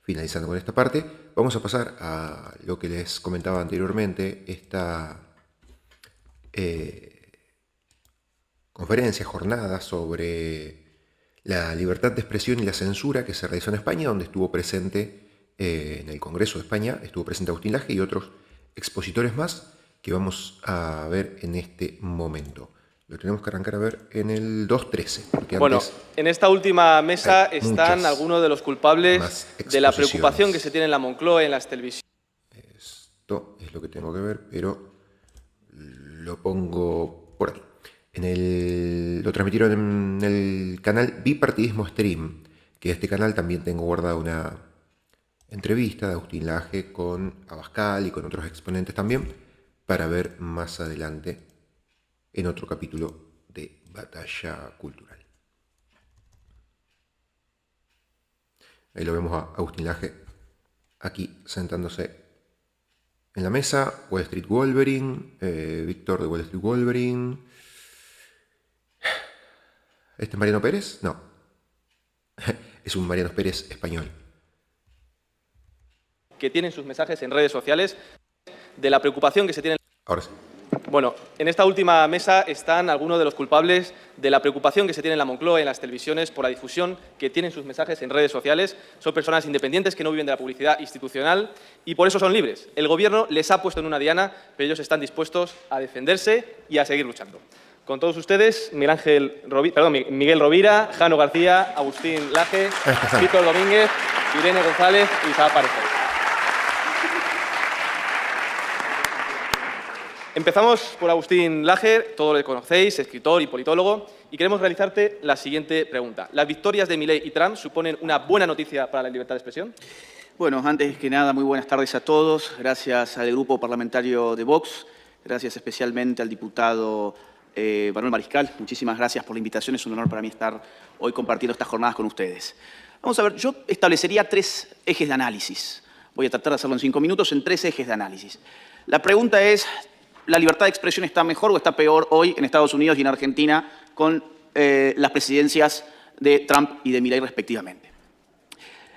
finalizando con esta parte, vamos a pasar a lo que les comentaba anteriormente, esta conferencia, jornada sobre la libertad de expresión y la censura que se realizó en España, donde estuvo presente en el Congreso de España, estuvo presente Agustín Laje y otros expositores más que vamos a ver en este momento. Lo tenemos que arrancar a ver en el 2.13. Bueno, en esta última mesa están algunos de los culpables de la preocupación que se tiene en la Moncloa y en las televisiones. Esto es lo que tengo que ver, pero lo pongo por aquí. Lo transmitieron en el canal Bipartidismo Stream, que este canal también tengo guardada una entrevista de Agustín Laje con Abascal y con otros exponentes también, para ver más adelante en otro capítulo de Batalla Cultural. Ahí lo vemos a Agustín Laje aquí sentándose en la mesa. Wall Street Wolverine, Víctor de Wall Street Wolverine. ¿Este es Mariano Pérez? No. Es un Mariano Pérez español. Que tienen sus mensajes en redes sociales de la preocupación que se tiene. Ahora sí. Bueno, en esta última mesa están algunos de los culpables de la preocupación que se tiene en la Moncloa y en las televisiones por la difusión que tienen sus mensajes en redes sociales. Son personas independientes que no viven de la publicidad institucional y por eso son libres. El Gobierno les ha puesto en una diana, pero ellos están dispuestos a defenderse y a seguir luchando. Con todos ustedes, Miguel Rovira, Jano García, Agustín Laje, Víctor Domínguez, Irene González y Isabel Parecer. Empezamos por Agustín Laje, todos lo conocéis, escritor y politólogo, y queremos realizarte la siguiente pregunta. ¿Las victorias de Milei y Trump suponen una buena noticia para la libertad de expresión? Bueno, antes que nada, muy buenas tardes a todos. Gracias al grupo parlamentario de Vox, gracias especialmente al diputado Manuel Mariscal. Muchísimas gracias por la invitación, es un honor para mí estar hoy compartiendo estas jornadas con ustedes. Vamos a ver, yo establecería 3 ejes de análisis. Voy a tratar de hacerlo en 5 minutos en 3 ejes de análisis. La pregunta es: ¿la libertad de expresión está mejor o está peor hoy en Estados Unidos y en Argentina con las presidencias de Trump y de Milei respectivamente?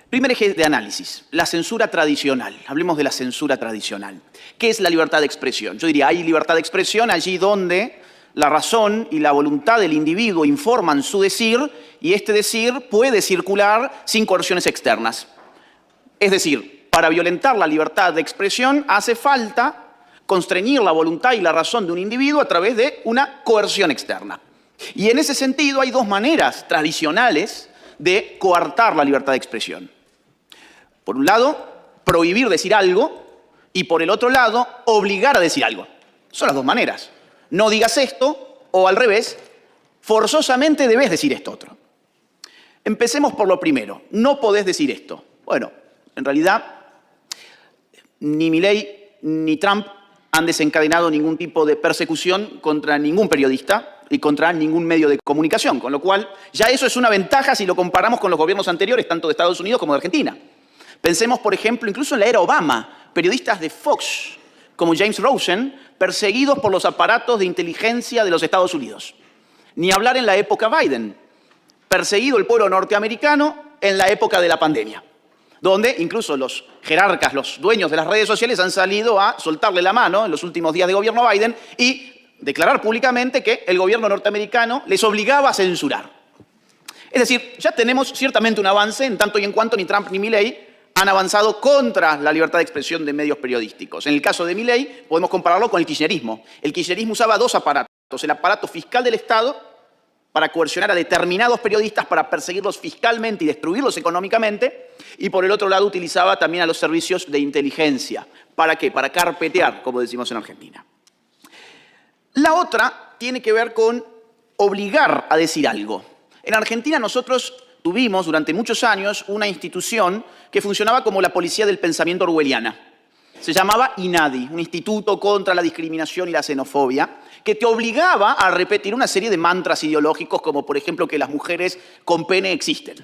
Primer eje de análisis, la censura tradicional. Hablemos de la censura tradicional. ¿Qué es la libertad de expresión? Yo diría, hay libertad de expresión allí donde la razón y la voluntad del individuo informan su decir y este decir puede circular sin coerciones externas. Es decir, para violentar la libertad de expresión hace falta constreñir la voluntad y la razón de un individuo a través de una coerción externa. Y en ese sentido hay 2 maneras tradicionales de coartar la libertad de expresión. Por un lado, prohibir decir algo y por el otro lado, obligar a decir algo. Son las 2 maneras. No digas esto o al revés, forzosamente debes decir esto otro. Empecemos por lo primero. No podés decir esto. Bueno, en realidad, ni Milei ni Trump han desencadenado ningún tipo de persecución contra ningún periodista y contra ningún medio de comunicación, con lo cual ya eso es una ventaja si lo comparamos con los gobiernos anteriores, tanto de Estados Unidos como de Argentina. Pensemos, por ejemplo, incluso en la era Obama, periodistas de Fox, como James Rosen, perseguidos por los aparatos de inteligencia de los Estados Unidos. Ni hablar en la época Biden, perseguido el pueblo norteamericano en la época de la pandemia, donde incluso los jerarcas, los dueños de las redes sociales han salido a soltarle la mano en los últimos días de gobierno Biden y declarar públicamente que el gobierno norteamericano les obligaba a censurar. Es decir, ya tenemos ciertamente un avance en tanto y en cuanto ni Trump ni Milei han avanzado contra la libertad de expresión de medios periodísticos. En el caso de Milei podemos compararlo con el kirchnerismo. El kirchnerismo usaba 2 aparatos, el aparato fiscal del Estado para coercionar a determinados periodistas, para perseguirlos fiscalmente y destruirlos económicamente, y por el otro lado utilizaba también a los servicios de inteligencia. ¿Para qué? Para carpetear, como decimos en Argentina. La otra tiene que ver con obligar a decir algo. En Argentina nosotros tuvimos durante muchos años una institución que funcionaba como la policía del pensamiento orwelliana. Se llamaba INADI, un instituto contra la discriminación y la xenofobia, que te obligaba a repetir una serie de mantras ideológicos, como por ejemplo que las mujeres con pene existen.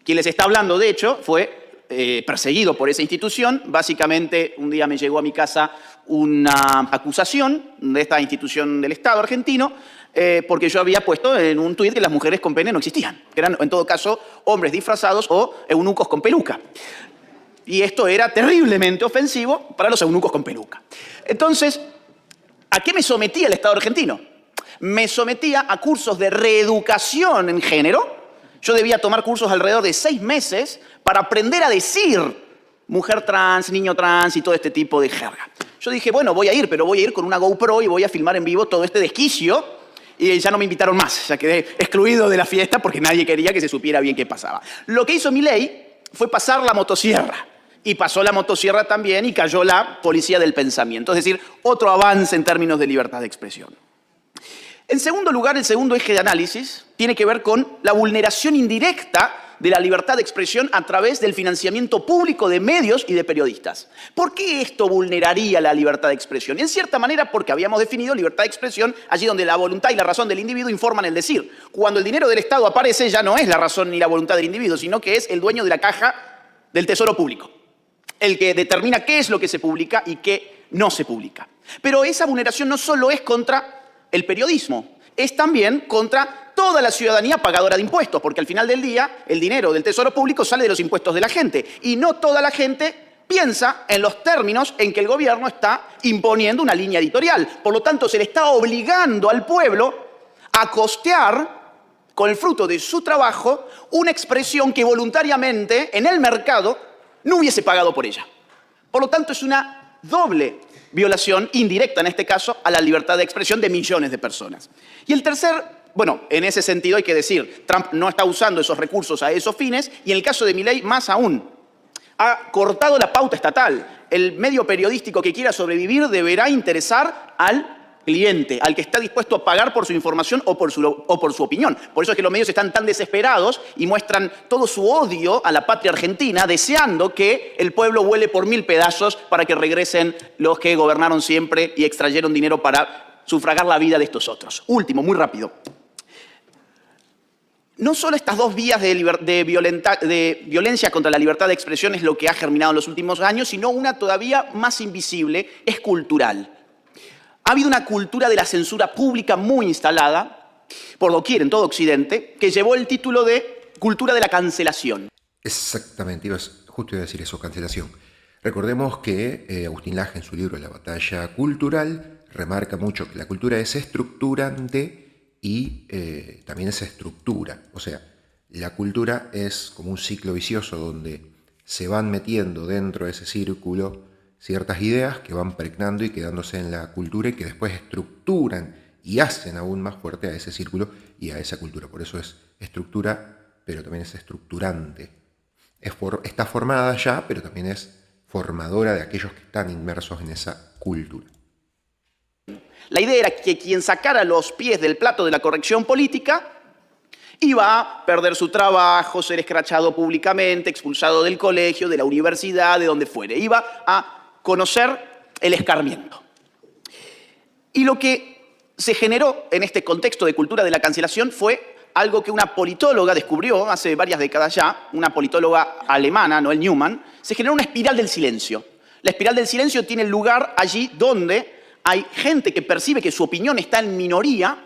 Quien les está hablando, de hecho, fue perseguido por esa institución. Básicamente, un día me llegó a mi casa una acusación de esta institución del Estado argentino, porque yo había puesto en un tuit que las mujeres con pene no existían, que eran en todo caso hombres disfrazados o eunucos con peluca. Y esto era terriblemente ofensivo para los eunucos con peluca. Entonces, ¿a qué me sometía el Estado argentino? Me sometía a cursos de reeducación en género. Yo debía tomar cursos alrededor de 6 meses para aprender a decir mujer trans, niño trans y todo este tipo de jerga. Yo dije, bueno, voy a ir, pero voy a ir con una GoPro y voy a filmar en vivo todo este desquicio. Y ya no me invitaron más, ya quedé excluido de la fiesta porque nadie quería que se supiera bien qué pasaba. Lo que hizo Milei fue pasar la motosierra. Y pasó la motosierra también y cayó la policía del pensamiento. Es decir, otro avance en términos de libertad de expresión. En segundo lugar, el segundo eje de análisis tiene que ver con la vulneración indirecta de la libertad de expresión a través del financiamiento público de medios y de periodistas. ¿Por qué esto vulneraría la libertad de expresión? En cierta manera porque habíamos definido libertad de expresión allí donde la voluntad y la razón del individuo informan el decir. Cuando el dinero del Estado aparece ya no es la razón ni la voluntad del individuo, sino que es el dueño de la caja del Tesoro Público, el que determina qué es lo que se publica y qué no se publica. Pero esa vulneración no solo es contra el periodismo, es también contra toda la ciudadanía pagadora de impuestos, porque al final del día el dinero del Tesoro Público sale de los impuestos de la gente y no toda la gente piensa en los términos en que el gobierno está imponiendo una línea editorial. Por lo tanto, se le está obligando al pueblo a costear con el fruto de su trabajo una expresión que voluntariamente en el mercado no hubiese pagado por ella. Por lo tanto, es una doble violación indirecta, en este caso, a la libertad de expresión de millones de personas. Y el tercer, bueno, en ese sentido hay que decir, Trump no está usando esos recursos a esos fines y en el caso de Milei, más aún, ha cortado la pauta estatal. El medio periodístico que quiera sobrevivir deberá interesar al cliente, al que está dispuesto a pagar por su información o por su opinión. Por eso es que los medios están tan desesperados y muestran todo su odio a la patria argentina, deseando que el pueblo vuele por 1000 pedazos para que regresen los que gobernaron siempre y extrayeron dinero para sufragar la vida de estos otros. Último, muy rápido. No solo estas dos vías de violencia contra la libertad de expresión es lo que ha germinado en los últimos años, sino una todavía más invisible, es cultural. Ha habido una cultura de la censura pública muy instalada, por doquier en todo Occidente, que llevó el título de cultura de la cancelación. Exactamente, justo iba a decir eso, cancelación. Recordemos que Agustín Laje en su libro La batalla cultural remarca mucho que la cultura es estructurante y también es estructura. O sea, la cultura es como un ciclo vicioso donde se van metiendo dentro de ese círculo ciertas ideas que van pregnando y quedándose en la cultura y que después estructuran y hacen aún más fuerte a ese círculo y a esa cultura. Por eso es estructura, pero también es estructurante. Está formada ya, pero también es formadora de aquellos que están inmersos en esa cultura. La idea era que quien sacara los pies del plato de la corrección política iba a perder su trabajo, ser escrachado públicamente, expulsado del colegio, de la universidad, de donde fuere. Iba a conocer el escarmiento. Y lo que se generó en este contexto de cultura de la cancelación fue algo que una politóloga descubrió hace varias décadas ya, una politóloga alemana, Noel Newman. Se generó una espiral del silencio. La espiral del silencio tiene lugar allí donde hay gente que percibe que su opinión está en minoría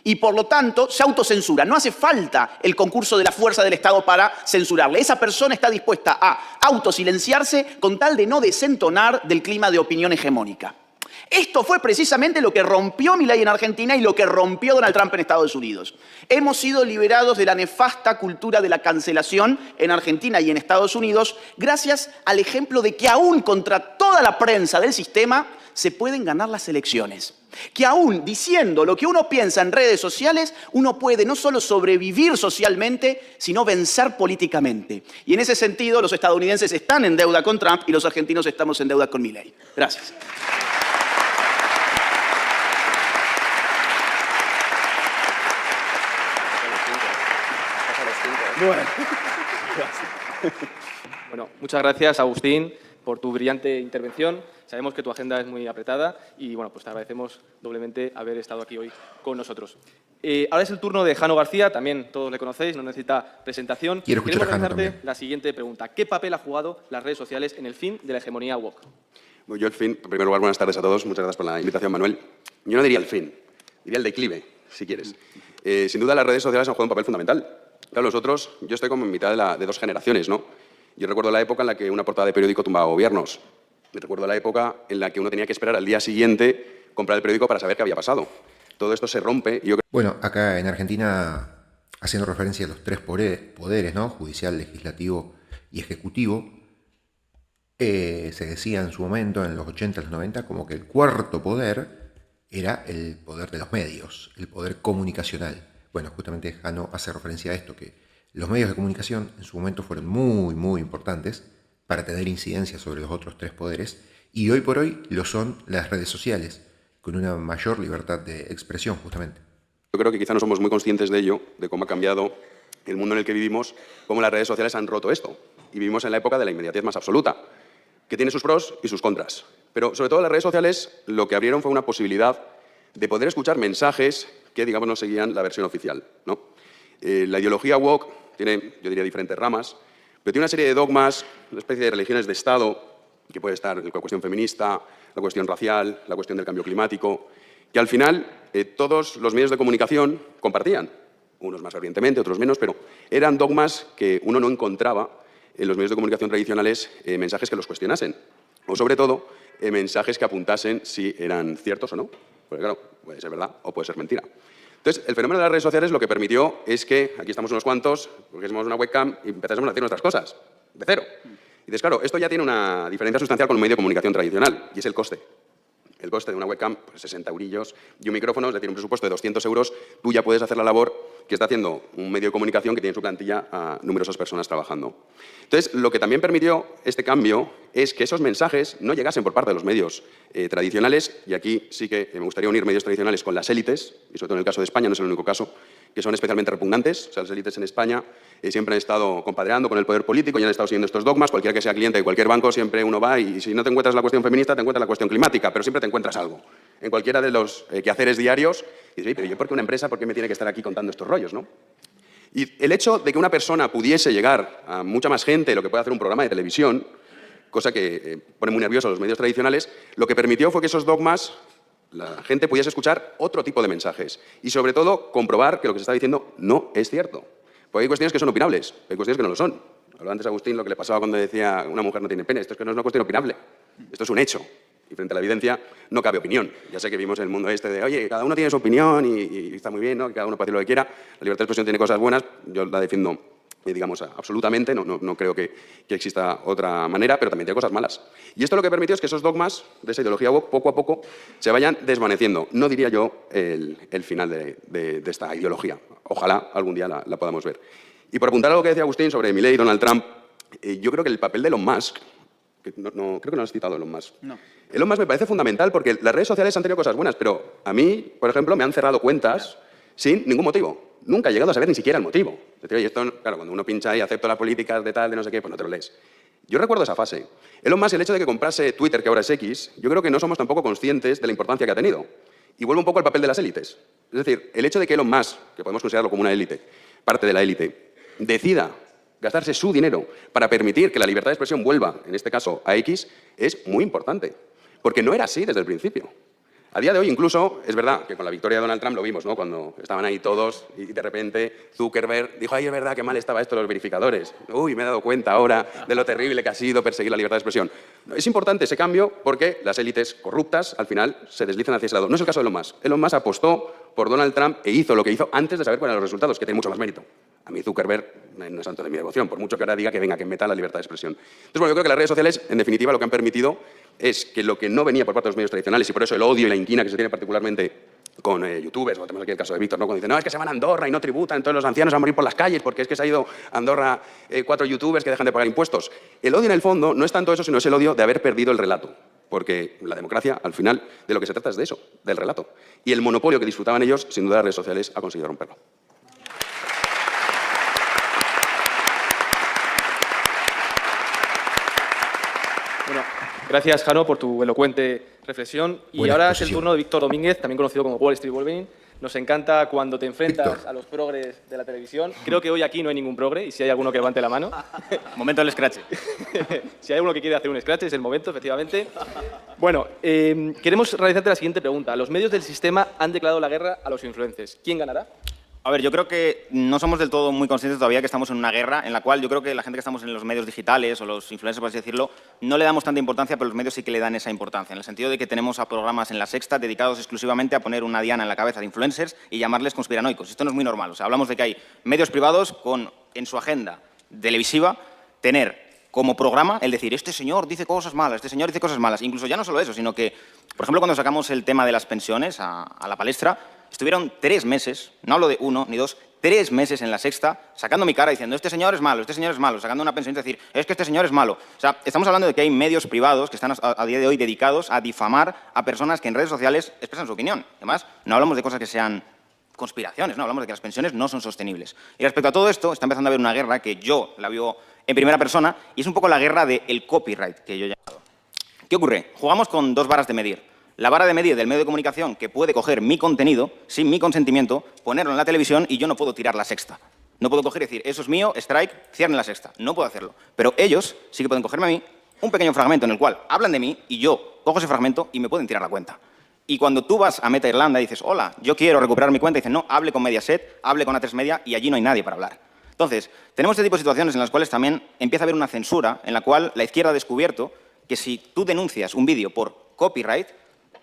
y por lo tanto se autocensura. No hace falta el concurso de la fuerza del Estado para censurarle. Esa persona está dispuesta a autosilenciarse con tal de no desentonar del clima de opinión hegemónica. Esto fue precisamente lo que rompió Milei en Argentina y lo que rompió Donald Trump en Estados Unidos. Hemos sido liberados de la nefasta cultura de la cancelación en Argentina y en Estados Unidos gracias al ejemplo de que aún contra toda la prensa del sistema se pueden ganar las elecciones. Que aún diciendo lo que uno piensa en redes sociales, uno puede no solo sobrevivir socialmente, sino vencer políticamente. Y en ese sentido, los estadounidenses están en deuda con Trump y los argentinos estamos en deuda con Milei. Gracias. Bueno, muchas gracias, Agustín, por tu brillante intervención. Sabemos que tu agenda es muy apretada y bueno, pues te agradecemos doblemente haber estado aquí hoy con nosotros. Ahora es el turno de Jano García, también todos le conocéis, no necesita presentación. Quiero escuchar a Jano realizarte también. la siguiente pregunta. ¿Qué papel ha jugado las redes sociales en el fin de la hegemonía woke? Yo el fin, en primer lugar, buenas tardes a todos. Muchas gracias por la invitación, Manuel. Yo no diría el fin, diría el declive, si quieres. Sin duda las redes sociales han jugado un papel fundamental. Claro, nosotros, yo estoy como en mitad de dos generaciones, ¿no? Yo recuerdo la época en la que una portada de periódico tumbaba gobiernos. Recuerdo la época en la que uno tenía que esperar al día siguiente comprar el periódico para saber qué había pasado. Todo esto se rompe y yo creo... Bueno, acá en Argentina, haciendo referencia a los tres poderes, ¿no? Judicial, legislativo y ejecutivo, se decía en su momento, en los 80, los 90, como que el cuarto poder era el poder de los medios, el poder comunicacional. Bueno, justamente Jano hace referencia a esto, que los medios de comunicación en su momento fueron muy, muy importantes para tener incidencia sobre los otros tres poderes, y hoy por hoy lo son las redes sociales, con una mayor libertad de expresión, justamente. Yo creo que quizá no somos muy conscientes de ello, de cómo ha cambiado el mundo en el que vivimos, cómo las redes sociales han roto esto. Y vivimos en la época de la inmediatez más absoluta, que tiene sus pros y sus contras. Pero sobre todo las redes sociales lo que abrieron fue una posibilidad de poder escuchar mensajes que, digamos, no seguían la versión oficial, ¿no? La ideología woke tiene, yo diría, diferentes ramas, pero tiene una serie de dogmas, una especie de religiones de Estado, que puede estar la cuestión feminista, la cuestión racial, la cuestión del cambio climático, que al final todos los medios de comunicación compartían, unos más fervientemente, otros menos, pero eran dogmas que uno no encontraba en los medios de comunicación tradicionales, mensajes que los cuestionasen, o sobre todo mensajes que apuntasen si eran ciertos o no, porque claro, puede ser verdad o puede ser mentira. Entonces, el fenómeno de las redes sociales lo que permitió es que, aquí estamos unos cuantos, porque somos una webcam y empezásemos a hacer nuestras cosas, de cero. Y entonces, claro, esto ya tiene una diferencia sustancial con un medio de comunicación tradicional, y es el coste. El coste de una webcam, pues 60 eurillos, y un micrófono, es decir, un presupuesto de 200 euros, tú ya puedes hacer la labor que está haciendo un medio de comunicación que tiene en su plantilla a numerosas personas trabajando. Entonces, lo que también permitió este cambio es que esos mensajes no llegasen por parte de los medios tradicionales, y aquí sí que me gustaría unir medios tradicionales con las élites, y sobre todo en el caso de España, no es el único caso, que son especialmente repugnantes. O sea, las élites en España siempre han estado compadreando con el poder político y han estado siguiendo estos dogmas. Cualquiera que sea cliente de cualquier banco, siempre uno va y si no te encuentras la cuestión feminista, te encuentras la cuestión climática, pero siempre te encuentras algo. En cualquiera de los quehaceres diarios, y dices, pero yo, ¿por qué una empresa, por qué me tiene que estar aquí contando estos rollos, no? Y el hecho de que una persona pudiese llegar a mucha más gente de lo que puede hacer un programa de televisión, cosa que pone muy nerviosos a los medios tradicionales, lo que permitió fue que esos dogmas la gente pudiese escuchar otro tipo de mensajes y, sobre todo, comprobar que lo que se está diciendo no es cierto. Porque hay cuestiones que son opinables, hay cuestiones que no lo son. Hablaba antes Agustín lo que le pasaba cuando decía una mujer no tiene pene. Esto es que no es una cuestión opinable, esto es un hecho. Y frente a la evidencia no cabe opinión. Ya sé que vivimos en el mundo este de, oye, cada uno tiene su opinión y está muy bien, ¿no? Que cada uno puede decir lo que quiera. La libertad de expresión tiene cosas buenas, yo la defiendo, digamos, absolutamente, no creo que exista otra manera, pero también tiene cosas malas. Y esto lo que permitió es que esos dogmas de esa ideología woke poco a poco se vayan desvaneciendo. No diría yo el final de esta ideología. Ojalá algún día la podamos ver. Y por apuntar a lo que decía Agustín sobre Milei y Donald Trump, yo creo que el papel de Elon Musk, que creo que no has citado a Elon Musk. No. Elon Musk me parece fundamental porque las redes sociales han tenido cosas buenas, pero a mí, por ejemplo, me han cerrado cuentas sin ningún motivo. Nunca he llegado a saber ni siquiera el motivo. Es decir, oye, esto, claro, cuando uno pincha y acepto las políticas de tal, de no sé qué, pues no te lo lees. Yo recuerdo esa fase. Elon Musk, el hecho de que comprase Twitter, que ahora es X, yo creo que no somos tampoco conscientes de la importancia que ha tenido. Y vuelvo un poco al papel de las élites. Es decir, el hecho de que Elon Musk, que podemos considerarlo como una élite, parte de la élite, decida gastarse su dinero para permitir que la libertad de expresión vuelva, en este caso, a X, es muy importante. Porque no era así desde el principio. A día de hoy, incluso, es verdad que con la victoria de Donald Trump lo vimos, ¿no? Cuando estaban ahí todos y de repente Zuckerberg dijo, ay, es verdad que mal estaba esto de los verificadores. Uy, me he dado cuenta ahora de lo terrible que ha sido perseguir la libertad de expresión. Es importante ese cambio porque las élites corruptas, al final, se deslizan hacia ese lado. No es el caso de Elon Musk. Elon Musk apostó por Donald Trump e hizo lo que hizo antes de saber cuáles eran los resultados, que tiene mucho más mérito. A mí Zuckerberg no es santo de mi devoción, por mucho que ahora diga que venga, que meta la libertad de expresión. Entonces, bueno, yo creo que las redes sociales, en definitiva, lo que han permitido es que lo que no venía por parte de los medios tradicionales, y por eso el odio y la inquina que se tiene particularmente con youtubers, o tenemos aquí el caso de Víctor, ¿no? Cuando dicen, no, es que se van a Andorra y no tributan, entonces los ancianos van a morir por las calles porque es que se ha ido a Andorra 4 youtubers que dejan de pagar impuestos. El odio, en el fondo, no es tanto eso, sino es el odio de haber perdido el relato. Porque la democracia, al final, de lo que se trata es de eso, del relato. Y el monopolio que disfrutaban ellos, sin duda, las redes sociales ha conseguido romperlo. Bueno, gracias, Jano, por tu elocuente reflexión. Y Buena ahora exposición. es el turno de Víctor Domínguez, también conocido como Wall Street Wolverine. Nos encanta cuando te enfrentas Víctor. a los progres de la televisión. Creo que hoy aquí no hay ningún progre, y si hay alguno que levante la mano. Momento del scratch. Si hay alguno que quiere hacer un scratch, es el momento, efectivamente. Bueno, queremos realizarte la siguiente pregunta. Los medios del sistema han declarado la guerra a los influencers. ¿Quién ganará? A ver, yo creo que no somos del todo muy conscientes todavía que estamos en una guerra en la cual yo creo que la gente que estamos en los medios digitales o los influencers, por así decirlo, no le damos tanta importancia, pero los medios sí que le dan esa importancia, en el sentido de que tenemos a programas en La Sexta dedicados exclusivamente a poner una diana en la cabeza de influencers y llamarles conspiranoicos. Esto no es muy normal. O sea, hablamos de que hay medios privados con, en su agenda televisiva, tener como programa el decir, este señor dice cosas malas, este señor dice cosas malas. Incluso ya no solo eso, sino que, por ejemplo, cuando sacamos el tema de las pensiones a la palestra, estuvieron 3 meses, no hablo de 1 ni 2, 3 meses en La Sexta, sacando mi cara diciendo, este señor es malo, sacando una pensión y decir, es que este señor es malo. O sea, estamos hablando de que hay medios privados que están a día de hoy dedicados a difamar a personas que en redes sociales expresan su opinión. Además, no hablamos de cosas que sean conspiraciones, no hablamos de que las pensiones no son sostenibles. Y respecto a todo esto, está empezando a haber una guerra que yo la vivo en primera persona y es un poco la guerra del copyright, que yo he llamado. ¿Qué ocurre? Jugamos con 2 varas de medir. La vara de medir del medio de comunicación que puede coger mi contenido sin mi consentimiento, ponerlo en la televisión y yo no puedo tirar La Sexta. No puedo coger y decir, eso es mío, strike, cierren La Sexta. No puedo hacerlo. Pero ellos sí que pueden cogerme a mí un pequeño fragmento en el cual hablan de mí y yo cojo ese fragmento y me pueden tirar la cuenta. Y cuando tú vas a Meta Irlanda y dices, hola, yo quiero recuperar mi cuenta, y dicen, no, hable con Mediaset, hable con A3 Media y allí no hay nadie para hablar. Entonces, tenemos este tipo de situaciones en las cuales también empieza a haber una censura en la cual la izquierda ha descubierto que si tú denuncias un vídeo por copyright,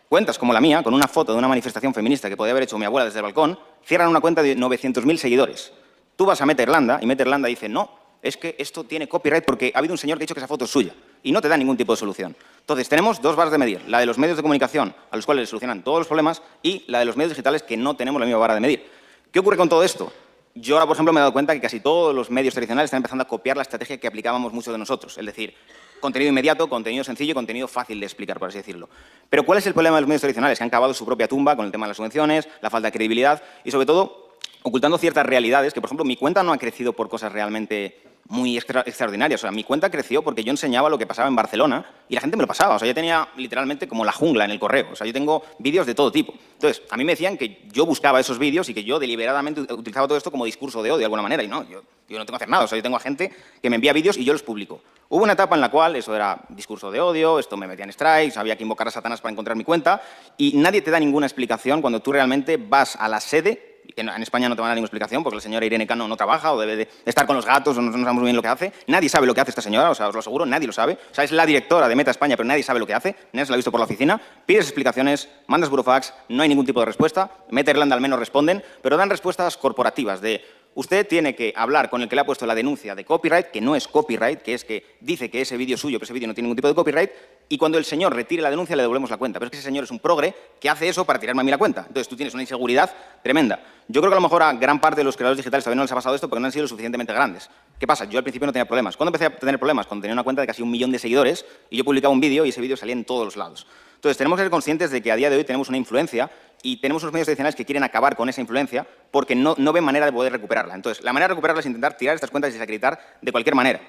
cuentas como la mía, con una foto de una manifestación feminista que podía haber hecho mi abuela desde el balcón, cierran una cuenta de 900.000 seguidores. Tú vas a Meta Irlanda y Meta Irlanda dice, no, es que esto tiene copyright porque ha habido un señor que ha dicho que esa foto es suya y no te da ningún tipo de solución. Entonces, tenemos 2 varas de medir, la de los medios de comunicación, a los cuales les solucionan todos los problemas, y la de los medios digitales, que no tenemos la misma vara de medir. ¿Qué ocurre con todo esto? Yo ahora, por ejemplo, me he dado cuenta que casi todos los medios tradicionales están empezando a copiar la estrategia que aplicábamos muchos de nosotros, es decir, contenido inmediato, contenido sencillo y contenido fácil de explicar, por así decirlo. Pero ¿cuál es el problema de los medios tradicionales? Que han cavado su propia tumba con el tema de las subvenciones, la falta de credibilidad y, sobre todo, ocultando ciertas realidades que, por ejemplo, mi cuenta no ha crecido por cosas realmente muy extraordinarias. O sea, mi cuenta creció porque yo enseñaba lo que pasaba en Barcelona y la gente me lo pasaba. O sea, yo tenía literalmente como la jungla en el correo. O sea, yo tengo vídeos de todo tipo. Entonces, a mí me decían que yo buscaba esos vídeos y que yo deliberadamente utilizaba todo esto como discurso de odio de alguna manera. Y no, yo no tengo que hacer nada. O sea, yo tengo a gente que me envía vídeos y yo los publico. Hubo una etapa en la cual eso era discurso de odio, esto me metía en strikes, había que invocar a Satanás para encontrar mi cuenta y nadie te da ninguna explicación cuando tú realmente vas a la sede, que en España no te van a dar ninguna explicación porque la señora Irene Cano no trabaja o debe de estar con los gatos o no sabemos muy bien lo que hace. Nadie sabe lo que hace esta señora, o sea, os lo aseguro, nadie lo sabe. O sea, es la directora de Meta España, pero nadie sabe lo que hace, nadie se la ha visto por la oficina. Pides explicaciones, mandas burofax, no hay ningún tipo de respuesta. Meta Irlanda al menos responden, pero dan respuestas corporativas de usted tiene que hablar con el que le ha puesto la denuncia de copyright, que no es copyright, que es que dice que ese vídeo es suyo, pero ese vídeo no tiene ningún tipo de copyright, y cuando el señor retire la denuncia le devolvemos la cuenta. Pero es que ese señor es un progre que hace eso para tirarme a mí la cuenta. Entonces tú tienes una inseguridad tremenda. Yo creo que a lo mejor a gran parte de los creadores digitales todavía no les ha pasado esto porque no han sido lo suficientemente grandes. ¿Qué pasa? Yo al principio no tenía problemas. ¿Cuándo empecé a tener problemas? Cuando tenía una cuenta de casi 1 millón de seguidores y yo publicaba un vídeo y ese vídeo salía en todos los lados. Entonces tenemos que ser conscientes de que a día de hoy tenemos una influencia y tenemos unos medios tradicionales que quieren acabar con esa influencia porque no ven manera de poder recuperarla. Entonces, la manera de recuperarla es intentar tirar estas cuentas y desacreditar de cualquier manera.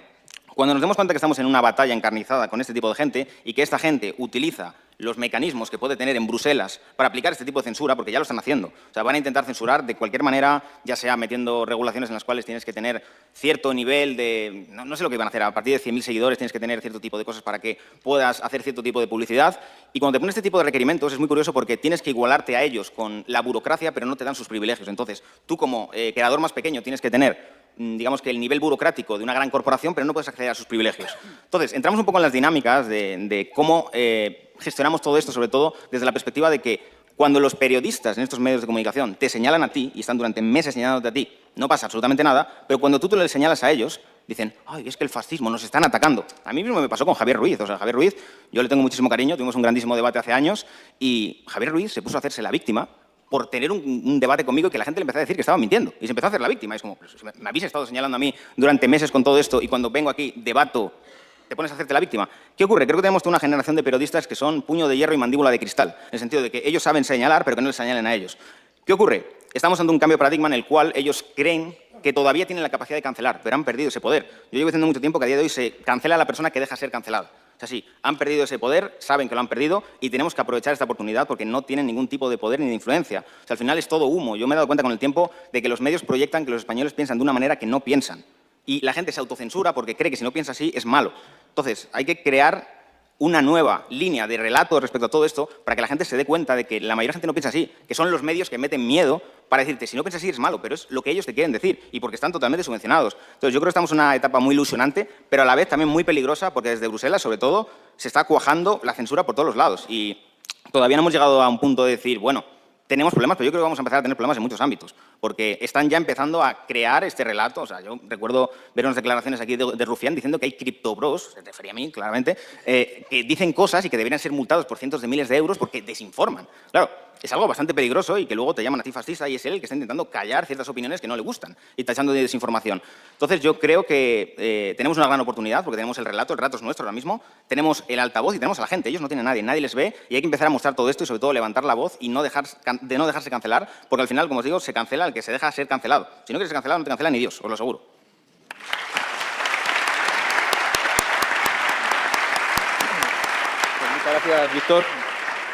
Cuando nos demos cuenta que estamos en una batalla encarnizada con este tipo de gente y que esta gente utiliza los mecanismos que puede tener en Bruselas para aplicar este tipo de censura, porque ya lo están haciendo. O sea, van a intentar censurar de cualquier manera, ya sea metiendo regulaciones en las cuales tienes que tener cierto nivel de... No sé lo que van a hacer, a partir de 100.000 seguidores tienes que tener cierto tipo de cosas para que puedas hacer cierto tipo de publicidad. Y cuando te ponen este tipo de requerimientos es muy curioso porque tienes que igualarte a ellos con la burocracia, pero no te dan sus privilegios. Entonces, tú como creador más pequeño tienes que tener digamos que el nivel burocrático de una gran corporación, pero no puedes acceder a sus privilegios. Entonces, entramos un poco en las dinámicas de cómo gestionamos todo esto, sobre todo desde la perspectiva de que cuando los periodistas en estos medios de comunicación te señalan a ti y están durante meses señalándote a ti, no pasa absolutamente nada, pero cuando tú les señalas a ellos, dicen, ay, es que el fascismo, nos están atacando. A mí mismo me pasó con Javier Ruiz. O sea, Javier Ruiz, yo le tengo muchísimo cariño, tuvimos un grandísimo debate hace años y Javier Ruiz se puso a hacerse la víctima por tener un debate conmigo que la gente le empezó a decir que estaba mintiendo. Y se empezó a hacer la víctima. Es como, pues, me habéis estado señalando a mí durante meses con todo esto y cuando vengo aquí, debato, te pones a hacerte la víctima. ¿Qué ocurre? Creo que tenemos toda una generación de periodistas que son puño de hierro y mandíbula de cristal. En el sentido de que ellos saben señalar, pero que no les señalen a ellos. ¿Qué ocurre? Estamos ante un cambio de paradigma en el cual ellos creen que todavía tienen la capacidad de cancelar, pero han perdido ese poder. Yo llevo diciendo mucho tiempo que a día de hoy se cancela a la persona que deja ser cancelada. O sea, sí, han perdido ese poder, saben que lo han perdido y tenemos que aprovechar esta oportunidad porque no tienen ningún tipo de poder ni de influencia. O sea, al final es todo humo. Yo me he dado cuenta con el tiempo de que los medios proyectan que los españoles piensan de una manera que no piensan. Y la gente se autocensura porque cree que si no piensa así es malo. Entonces, hay que crear una nueva línea de relato respecto a todo esto para que la gente se dé cuenta de que la mayoría de la gente no piensa así, que son los medios que meten miedo para decirte, si no piensas así eres malo, pero es lo que ellos te quieren decir y porque están totalmente subvencionados. Entonces yo creo que estamos en una etapa muy ilusionante, pero a la vez también muy peligrosa porque desde Bruselas, sobre todo, se está cuajando la censura por todos los lados y todavía no hemos llegado a un punto de decir, bueno, tenemos problemas, pero yo creo que vamos a empezar a tener problemas en muchos ámbitos, porque están ya empezando a crear este relato. O sea, yo recuerdo ver unas declaraciones aquí de Rufián diciendo que hay criptobros, se refería a mí, claramente, que dicen cosas y que deberían ser multados por cientos de miles de euros porque desinforman. Claro, es algo bastante peligroso y que luego te llaman a ti fascista y es él el que está intentando callar ciertas opiniones que no le gustan y tachando de desinformación. Entonces yo creo que tenemos una gran oportunidad porque tenemos el relato es nuestro ahora mismo, tenemos el altavoz y tenemos a la gente, ellos no tienen a nadie les ve y hay que empezar a mostrar todo esto y sobre todo levantar la voz y no dejarse cancelar, porque al final, como os digo, se cancela el que se deja ser cancelado. Si no quieres ser cancelado, no te cancela ni Dios, os lo aseguro. Pues muchas gracias, Víctor.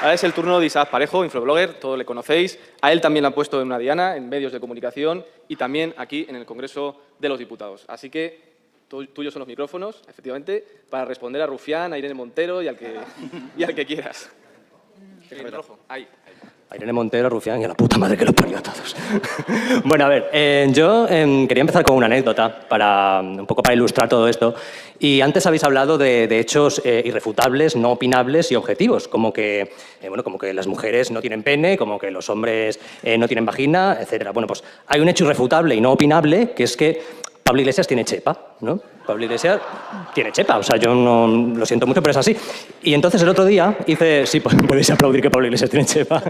Ahora es el turno de Isaac Parejo, influblogger, todos le conocéis. A él también le han puesto en una diana, en medios de comunicación y también aquí en el Congreso de los Diputados. Así que tuyos son los micrófonos, efectivamente, para responder a Rufián, a Irene Montero y al que quieras. Rojo. Ahí. A Irene Montero, Rufián y a la puta madre que los parió a todos. Bueno, a ver, yo quería empezar con una anécdota un poco para ilustrar todo esto. Y antes habéis hablado de hechos irrefutables, no opinables y objetivos, como que las mujeres no tienen pene, como que los hombres no tienen vagina, etc. Bueno, pues hay un hecho irrefutable y no opinable, que es que Pablo Iglesias tiene chepa, ¿no? Pablo Iglesias tiene chepa, o sea, yo no lo siento mucho, pero es así. Y entonces el otro día hice... Sí, podéis aplaudir que Pablo Iglesias tiene chepa.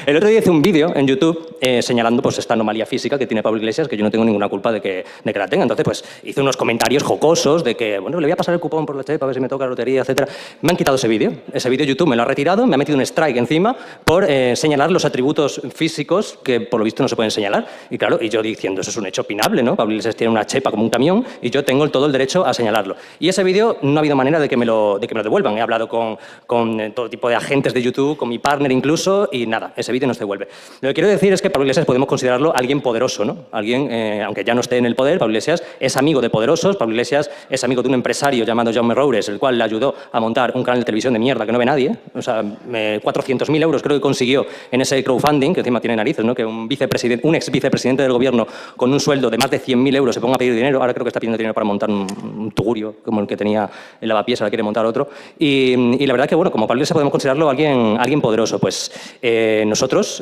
El otro día hice un vídeo en YouTube señalando pues esta anomalía física que tiene Pablo Iglesias, que yo no tengo ninguna culpa de que la tenga. Entonces, pues hice unos comentarios jocosos de que, bueno, le voy a pasar el cupón por la chepa, a ver si me toca la lotería, etc. Me han quitado ese vídeo. Ese vídeo YouTube me lo ha retirado, me ha metido un strike encima por señalar los atributos físicos que, por lo visto, no se pueden señalar. Y claro, y yo diciendo, eso es un hecho opinable, ¿no? Pablo Iglesias tiene una chepa como un camión y yo tengo todo el derecho a señalarlo. Y ese vídeo no ha habido manera de que me lo devuelvan. He hablado con todo tipo de agentes de YouTube, con mi partner incluso, y nada, ese vídeo no se devuelve. Lo que quiero decir es que Pablo Iglesias podemos considerarlo alguien poderoso, ¿no? Alguien, aunque ya no esté en el poder, Pablo Iglesias es amigo de poderosos, Pablo Iglesias es amigo de un empresario llamado Jaume Roures, el cual le ayudó a montar un canal de televisión de mierda que no ve nadie. O sea, 400.000 euros creo que consiguió en ese crowdfunding, que encima tiene narices, ¿no? Que un ex vicepresidente del gobierno con un sueldo de más de 100.000 euros se ponga a pedir dinero. Ahora creo que está pidiendo dinero para montar un tugurio, como el que tenía el Lavapiés, ahora quiere montar otro. Y la verdad que, bueno, como Pablo Iglesias podemos considerarlo alguien poderoso. Pues nosotros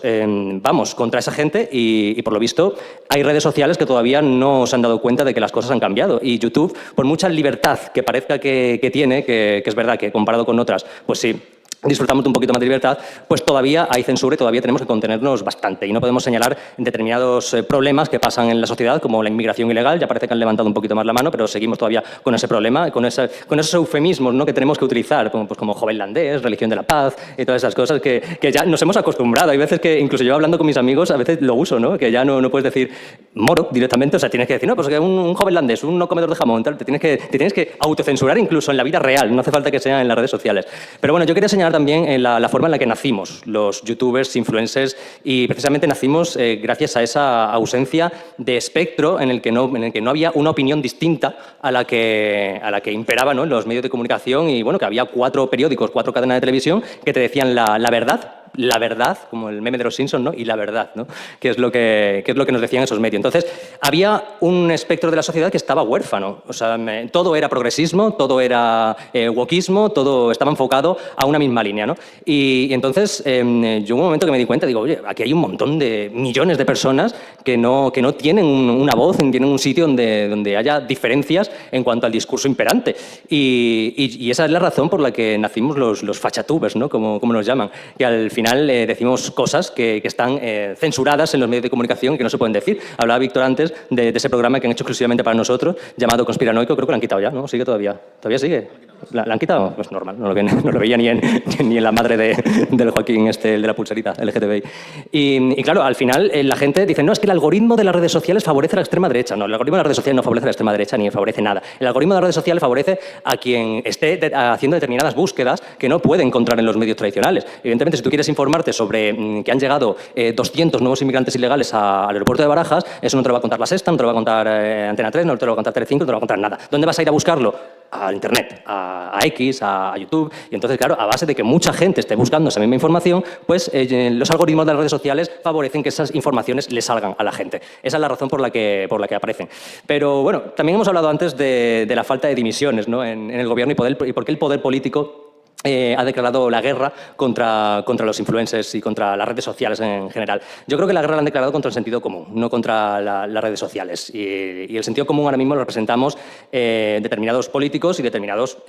vamos contra esa gente y, por lo visto, hay redes sociales que todavía no se han dado cuenta de que las cosas han cambiado. Y YouTube, por mucha libertad que parezca que tiene, que es verdad que comparado con otras, pues sí, disfrutamos de un poquito más de libertad, pues todavía hay censura y todavía tenemos que contenernos bastante. Y no podemos señalar determinados problemas que pasan en la sociedad, como la inmigración ilegal. Ya parece que han levantado un poquito más la mano, pero seguimos todavía con ese problema, con esos eufemismos, ¿no?, que tenemos que utilizar, como jovenlandés, religión de la paz y todas esas cosas que ya nos hemos acostumbrado. Hay veces que, incluso yo hablando con mis amigos, a veces lo uso, ¿no?, que ya no puedes decir moro directamente. O sea, tienes que decir, no, pues que un jovenlandés, un no comedor de jamón, tal. Te tienes que autocensurar incluso en la vida real. No hace falta que sea en las redes sociales. Pero bueno, yo quería señalar también en la forma en la que nacimos, los youtubers, influencers, y precisamente nacimos gracias a esa ausencia de espectro en el que no había una opinión distinta a la que imperaba, ¿no?, en los medios de comunicación, y bueno, que había 4 periódicos, 4 cadenas de televisión que te decían la verdad, como el meme de los Simpsons, ¿no?, y la verdad, ¿no?, que es lo que nos decían esos medios. Entonces, había un espectro de la sociedad que estaba huérfano. O sea, todo era progresismo, todo era wokismo, todo estaba enfocado a una misma línea, ¿no? Y entonces, yo hubo un momento que me di cuenta, digo, oye, aquí hay un montón de millones de personas que no tienen una voz, no tienen un sitio donde haya diferencias en cuanto al discurso imperante. Y esa es la razón por la que nacimos los fachatubers, ¿no?, como nos llaman, que al final decimos cosas que están censuradas en los medios de comunicación y que no se pueden decir. Hablaba Víctor antes de ese programa que han hecho exclusivamente para nosotros, llamado Conspiranoico. Creo que lo han quitado ya, ¿no? ¿Sigue todavía? ¿Todavía sigue? ¿La han quitado? Pues normal, no lo veía ni en la madre del Joaquín, el de la pulserita, LGTBI. Y claro, al final la gente dice, no, es que el algoritmo de las redes sociales favorece a la extrema derecha. No, el algoritmo de las redes sociales no favorece a la extrema derecha ni favorece nada. El algoritmo de las redes sociales favorece a quien esté haciendo determinadas búsquedas que no puede encontrar en los medios tradicionales. Evidentemente, si tú quieres informarte sobre que han llegado 200 nuevos inmigrantes ilegales al aeropuerto de Barajas, eso no te lo va a contar La Sexta, no te lo va a contar Antena 3, no te lo va a contar Telecinco, no te lo va a contar nada. ¿Dónde vas a ir a buscarlo? Al Internet, a a X, a YouTube, y entonces, claro, a base de que mucha gente esté buscando esa misma información, pues los algoritmos de las redes sociales favorecen que esas informaciones le salgan a la gente. Esa es la razón por la que aparecen. Pero, bueno, también hemos hablado antes de la falta de dimisiones, ¿no?, en el gobierno y por qué el poder político ha declarado la guerra contra los influencers y contra las redes sociales en general. Yo creo que la guerra la han declarado contra el sentido común, no contra las redes sociales. Y el sentido común ahora mismo lo representamos determinados políticos y determinados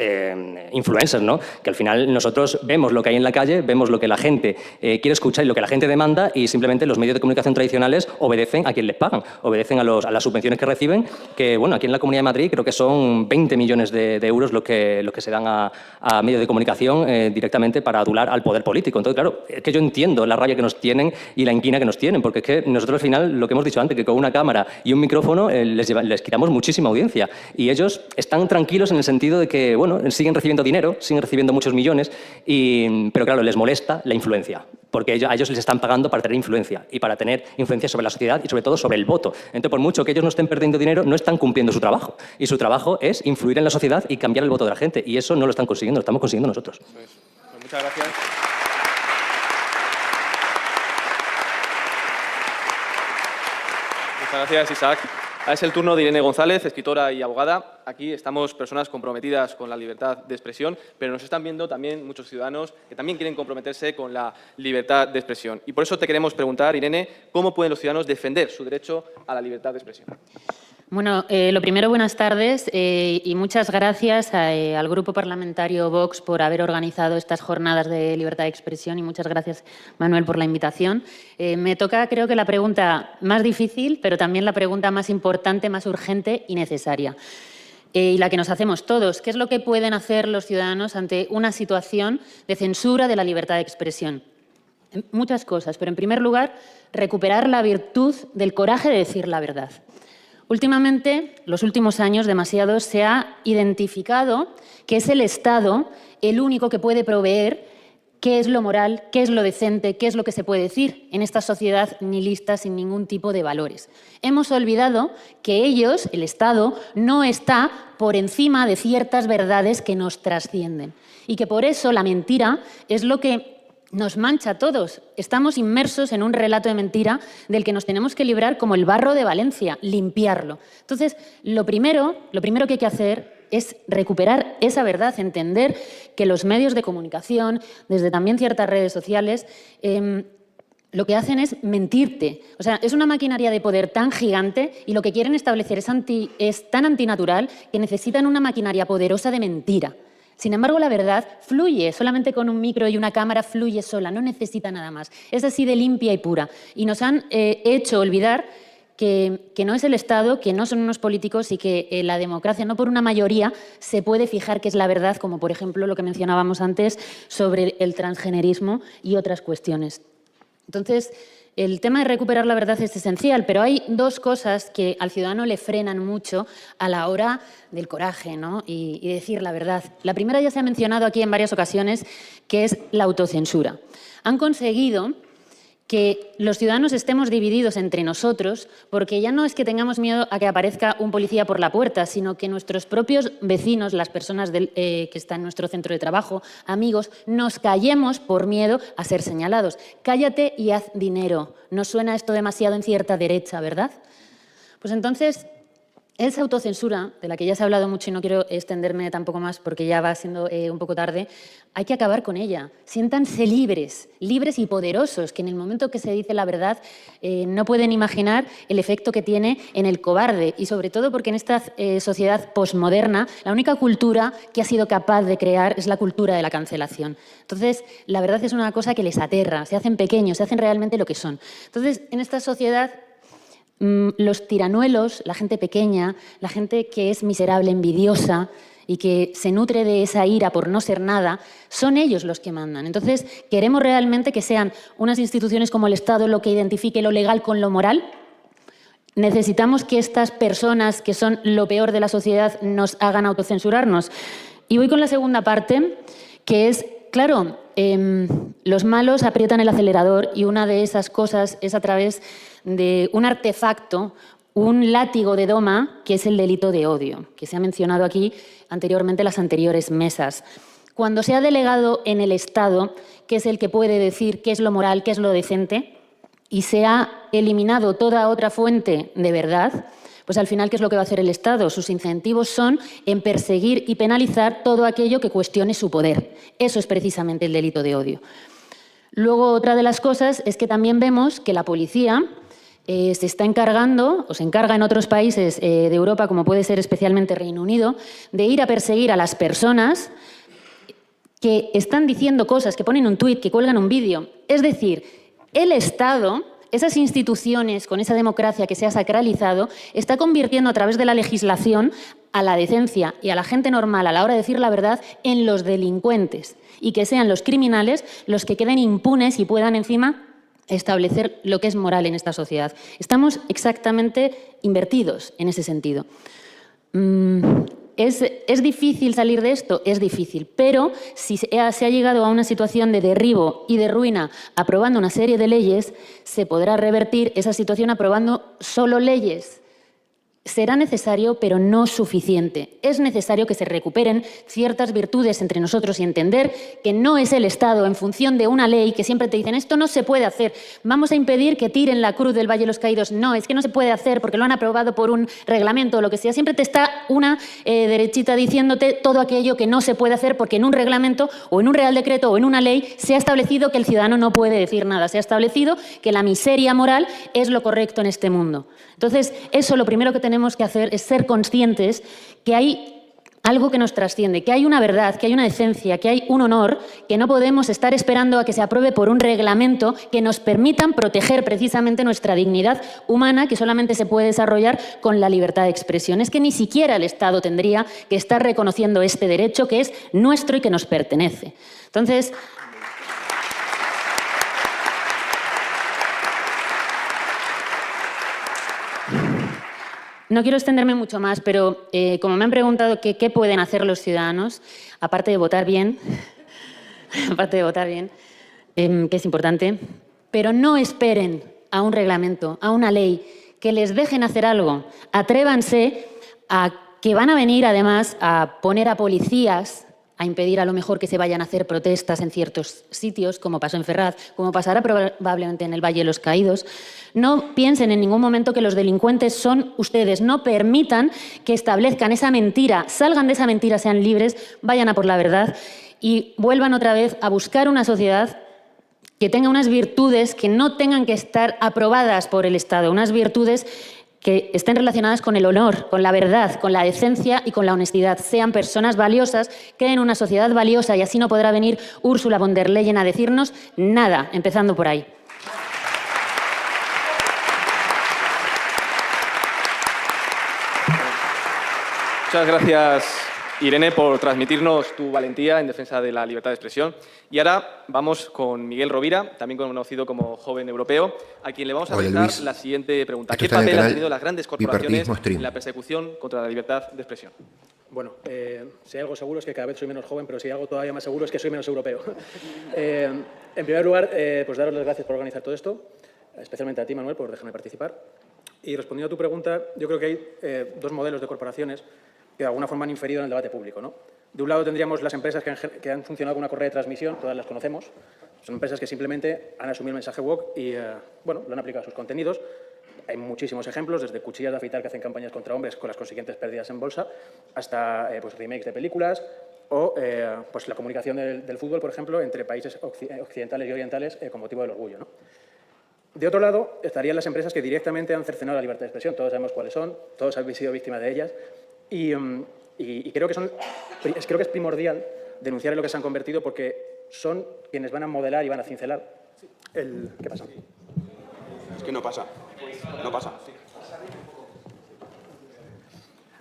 influencers, ¿no? Que al final nosotros vemos lo que hay en la calle, vemos lo que la gente quiere escuchar y lo que la gente demanda, y simplemente los medios de comunicación tradicionales obedecen a quien les pagan, obedecen a las subvenciones que reciben, que, bueno, aquí en la Comunidad de Madrid creo que son 20 millones de euros los que se dan a medios de comunicación directamente para adular al poder político. Entonces, claro, es que yo entiendo la rabia que nos tienen y la inquina que nos tienen, porque es que nosotros al final, lo que hemos dicho antes, que con una cámara y un micrófono les quitamos muchísima audiencia, y ellos están tranquilos en el sentido de que, bueno, siguen recibiendo dinero, siguen recibiendo muchos millones, pero claro, les molesta la influencia, porque a ellos les están pagando para tener influencia y para tener influencia sobre la sociedad y sobre todo sobre el voto. Entonces, por mucho que ellos no estén perdiendo dinero, no están cumpliendo su trabajo, y su trabajo es influir en la sociedad y cambiar el voto de la gente, y eso no lo están consiguiendo, lo estamos consiguiendo nosotros. Pues muchas gracias. Muchas gracias, Isaac. Ahora es el turno de Irene González, escritora y abogada. Aquí estamos personas comprometidas con la libertad de expresión, pero nos están viendo también muchos ciudadanos que también quieren comprometerse con la libertad de expresión. Y por eso te queremos preguntar, Irene, ¿cómo pueden los ciudadanos defender su derecho a la libertad de expresión? Bueno, lo primero, buenas tardes y muchas gracias al Grupo Parlamentario Vox por haber organizado estas jornadas de libertad de expresión, y muchas gracias, Manuel, por la invitación. Me toca, creo que la pregunta más difícil, pero también la pregunta más importante, más urgente y necesaria. Y la que nos hacemos todos. ¿Qué es lo que pueden hacer los ciudadanos ante una situación de censura de la libertad de expresión? Muchas cosas, pero en primer lugar, recuperar la virtud del coraje de decir la verdad. Últimamente, los últimos años, demasiado, se ha identificado que es el Estado el único que puede proveer qué es lo moral, qué es lo decente, qué es lo que se puede decir en esta sociedad nihilista sin ningún tipo de valores. Hemos olvidado que ellos, el Estado, no está por encima de ciertas verdades que nos trascienden, y que por eso la mentira es lo que nos mancha a todos. Estamos inmersos en un relato de mentira del que nos tenemos que librar como el barro de Valencia, limpiarlo. Entonces, lo primero que hay que hacer es recuperar esa verdad, entender que los medios de comunicación, desde también ciertas redes sociales, lo que hacen es mentirte. O sea, es una maquinaria de poder tan gigante, y lo que quieren establecer es tan antinatural que necesitan una maquinaria poderosa de mentira. Sin embargo, la verdad fluye, solamente con un micro y una cámara fluye sola, no necesita nada más. Es así de limpia y pura. Y nos han hecho olvidar que no es el Estado, que no son unos políticos, y que la democracia, no por una mayoría, se puede fijar qué es la verdad, como por ejemplo lo que mencionábamos antes sobre el transgenerismo y otras cuestiones. Entonces, el tema de recuperar la verdad es esencial, pero hay dos cosas que al ciudadano le frenan mucho a la hora del coraje, ¿no? y decir la verdad. La primera ya se ha mencionado aquí en varias ocasiones, que es la autocensura. Han conseguido que los ciudadanos estemos divididos entre nosotros, porque ya no es que tengamos miedo a que aparezca un policía por la puerta, sino que nuestros propios vecinos, las personas que están en nuestro centro de trabajo, amigos, nos callemos por miedo a ser señalados. Cállate y haz dinero. ¿No suena esto demasiado en cierta derecha, verdad? Pues entonces, esa autocensura, de la que ya se ha hablado mucho y no quiero extenderme tampoco más porque ya va siendo un poco tarde, hay que acabar con ella. Siéntanse libres y poderosos, que en el momento que se dice la verdad no pueden imaginar el efecto que tiene en el cobarde, y sobre todo porque en esta sociedad posmoderna la única cultura que ha sido capaz de crear es la cultura de la cancelación. Entonces, la verdad es una cosa que les aterra, se hacen pequeños, se hacen realmente lo que son. Entonces, en esta sociedad, los tiranuelos, la gente pequeña, la gente que es miserable, envidiosa y que se nutre de esa ira por no ser nada, son ellos los que mandan. Entonces, ¿queremos realmente que sean unas instituciones como el Estado lo que identifique lo legal con lo moral? ¿Necesitamos que estas personas, que son lo peor de la sociedad, nos hagan autocensurarnos? Y voy con la segunda parte, que es, claro, los malos aprietan el acelerador, y una de esas cosas es a través de un artefacto, un látigo de doma, que es el delito de odio, que se ha mencionado aquí anteriormente en las anteriores mesas. Cuando se ha delegado en el Estado, que es el que puede decir qué es lo moral, qué es lo decente, y se ha eliminado toda otra fuente de verdad, pues al final, ¿qué es lo que va a hacer el Estado? Sus incentivos son en perseguir y penalizar todo aquello que cuestione su poder. Eso es precisamente el delito de odio. Luego, otra de las cosas es que también vemos que la policía se está encargando, o se encarga en otros países de Europa, como puede ser especialmente Reino Unido, de ir a perseguir a las personas que están diciendo cosas, que ponen un tuit, que cuelgan un vídeo. Es decir, el Estado, esas instituciones con esa democracia que se ha sacralizado, está convirtiendo a través de la legislación a la decencia y a la gente normal a la hora de decir la verdad en los delincuentes, y que sean los criminales los que queden impunes y puedan encima establecer lo que es moral en esta sociedad. Estamos exactamente invertidos en ese sentido. ¿Es difícil salir de esto? Es difícil, pero si se ha llegado a una situación de derribo y de ruina aprobando una serie de leyes, se podrá revertir esa situación aprobando solo leyes. Será necesario, pero no suficiente. Es necesario que se recuperen ciertas virtudes entre nosotros y entender que no es el Estado, en función de una ley, que siempre te dicen esto no se puede hacer, vamos a impedir que tiren la cruz del Valle de los Caídos. No, es que no se puede hacer porque lo han aprobado por un reglamento o lo que sea. Siempre te está una derechita diciéndote todo aquello que no se puede hacer porque en un reglamento o en un real decreto o en una ley se ha establecido que el ciudadano no puede decir nada. Se ha establecido que la miseria moral es lo correcto en este mundo. Entonces, eso lo primero que tenemos que hacer es ser conscientes que hay algo que nos trasciende, que hay una verdad, que hay una decencia, que hay un honor, que no podemos estar esperando a que se apruebe por un reglamento que nos permitan proteger precisamente nuestra dignidad humana, que solamente se puede desarrollar con la libertad de expresión. Es que ni siquiera el Estado tendría que estar reconociendo este derecho que es nuestro y que nos pertenece. Entonces, no quiero extenderme mucho más, pero como me han preguntado qué pueden hacer los ciudadanos, aparte de votar bien, que es importante, pero no esperen a un reglamento, a una ley, que les dejen hacer algo. Atrévanse a que van a venir, además, a poner a policías a impedir a lo mejor que se vayan a hacer protestas en ciertos sitios, como pasó en Ferraz, como pasará probablemente en el Valle de los Caídos. No piensen en ningún momento que los delincuentes son ustedes. No permitan que establezcan esa mentira, salgan de esa mentira, sean libres, vayan a por la verdad y vuelvan otra vez a buscar una sociedad que tenga unas virtudes que no tengan que estar aprobadas por el Estado, unas virtudes que estén relacionadas con el honor, con la verdad, con la decencia y con la honestidad. Sean personas valiosas, creen una sociedad valiosa y así no podrá venir Ursula von der Leyen a decirnos nada, empezando por ahí. Muchas gracias, Irene, por transmitirnos tu valentía en defensa de la libertad de expresión. Y ahora vamos con Miguel Rovira, también conocido como Joven Europeo, a quien le vamos a realizar la siguiente pregunta. ¿Qué papel han tenido las grandes corporaciones en la persecución contra la libertad de expresión? Bueno, si hay algo seguro es que cada vez soy menos joven, pero si hay algo todavía más seguro es que soy menos europeo. En primer lugar, pues daros las gracias por organizar todo esto, especialmente a ti, Manuel, por dejarme participar. Y respondiendo a tu pregunta, yo creo que hay dos modelos de corporaciones que de alguna forma han inferido en el debate público, ¿no? De un lado tendríamos las empresas que han funcionado con una correa de transmisión, todas las conocemos. Son empresas que simplemente han asumido el mensaje woke y bueno, lo han aplicado a sus contenidos. Hay muchísimos ejemplos, desde cuchillas de afeitar que hacen campañas contra hombres con las consiguientes pérdidas en bolsa, hasta pues, remakes de películas o pues, la comunicación del fútbol, por ejemplo, entre países occidentales y orientales con motivo del orgullo, ¿no? De otro lado, estarían las empresas que directamente han cercenado la libertad de expresión. Todos sabemos cuáles son, todos habéis sido víctimas de ellas. Y creo que es primordial denunciar en lo que se han convertido porque son quienes van a modelar y van a cincelar ¿Qué pasa? Es que no pasa. No pasa.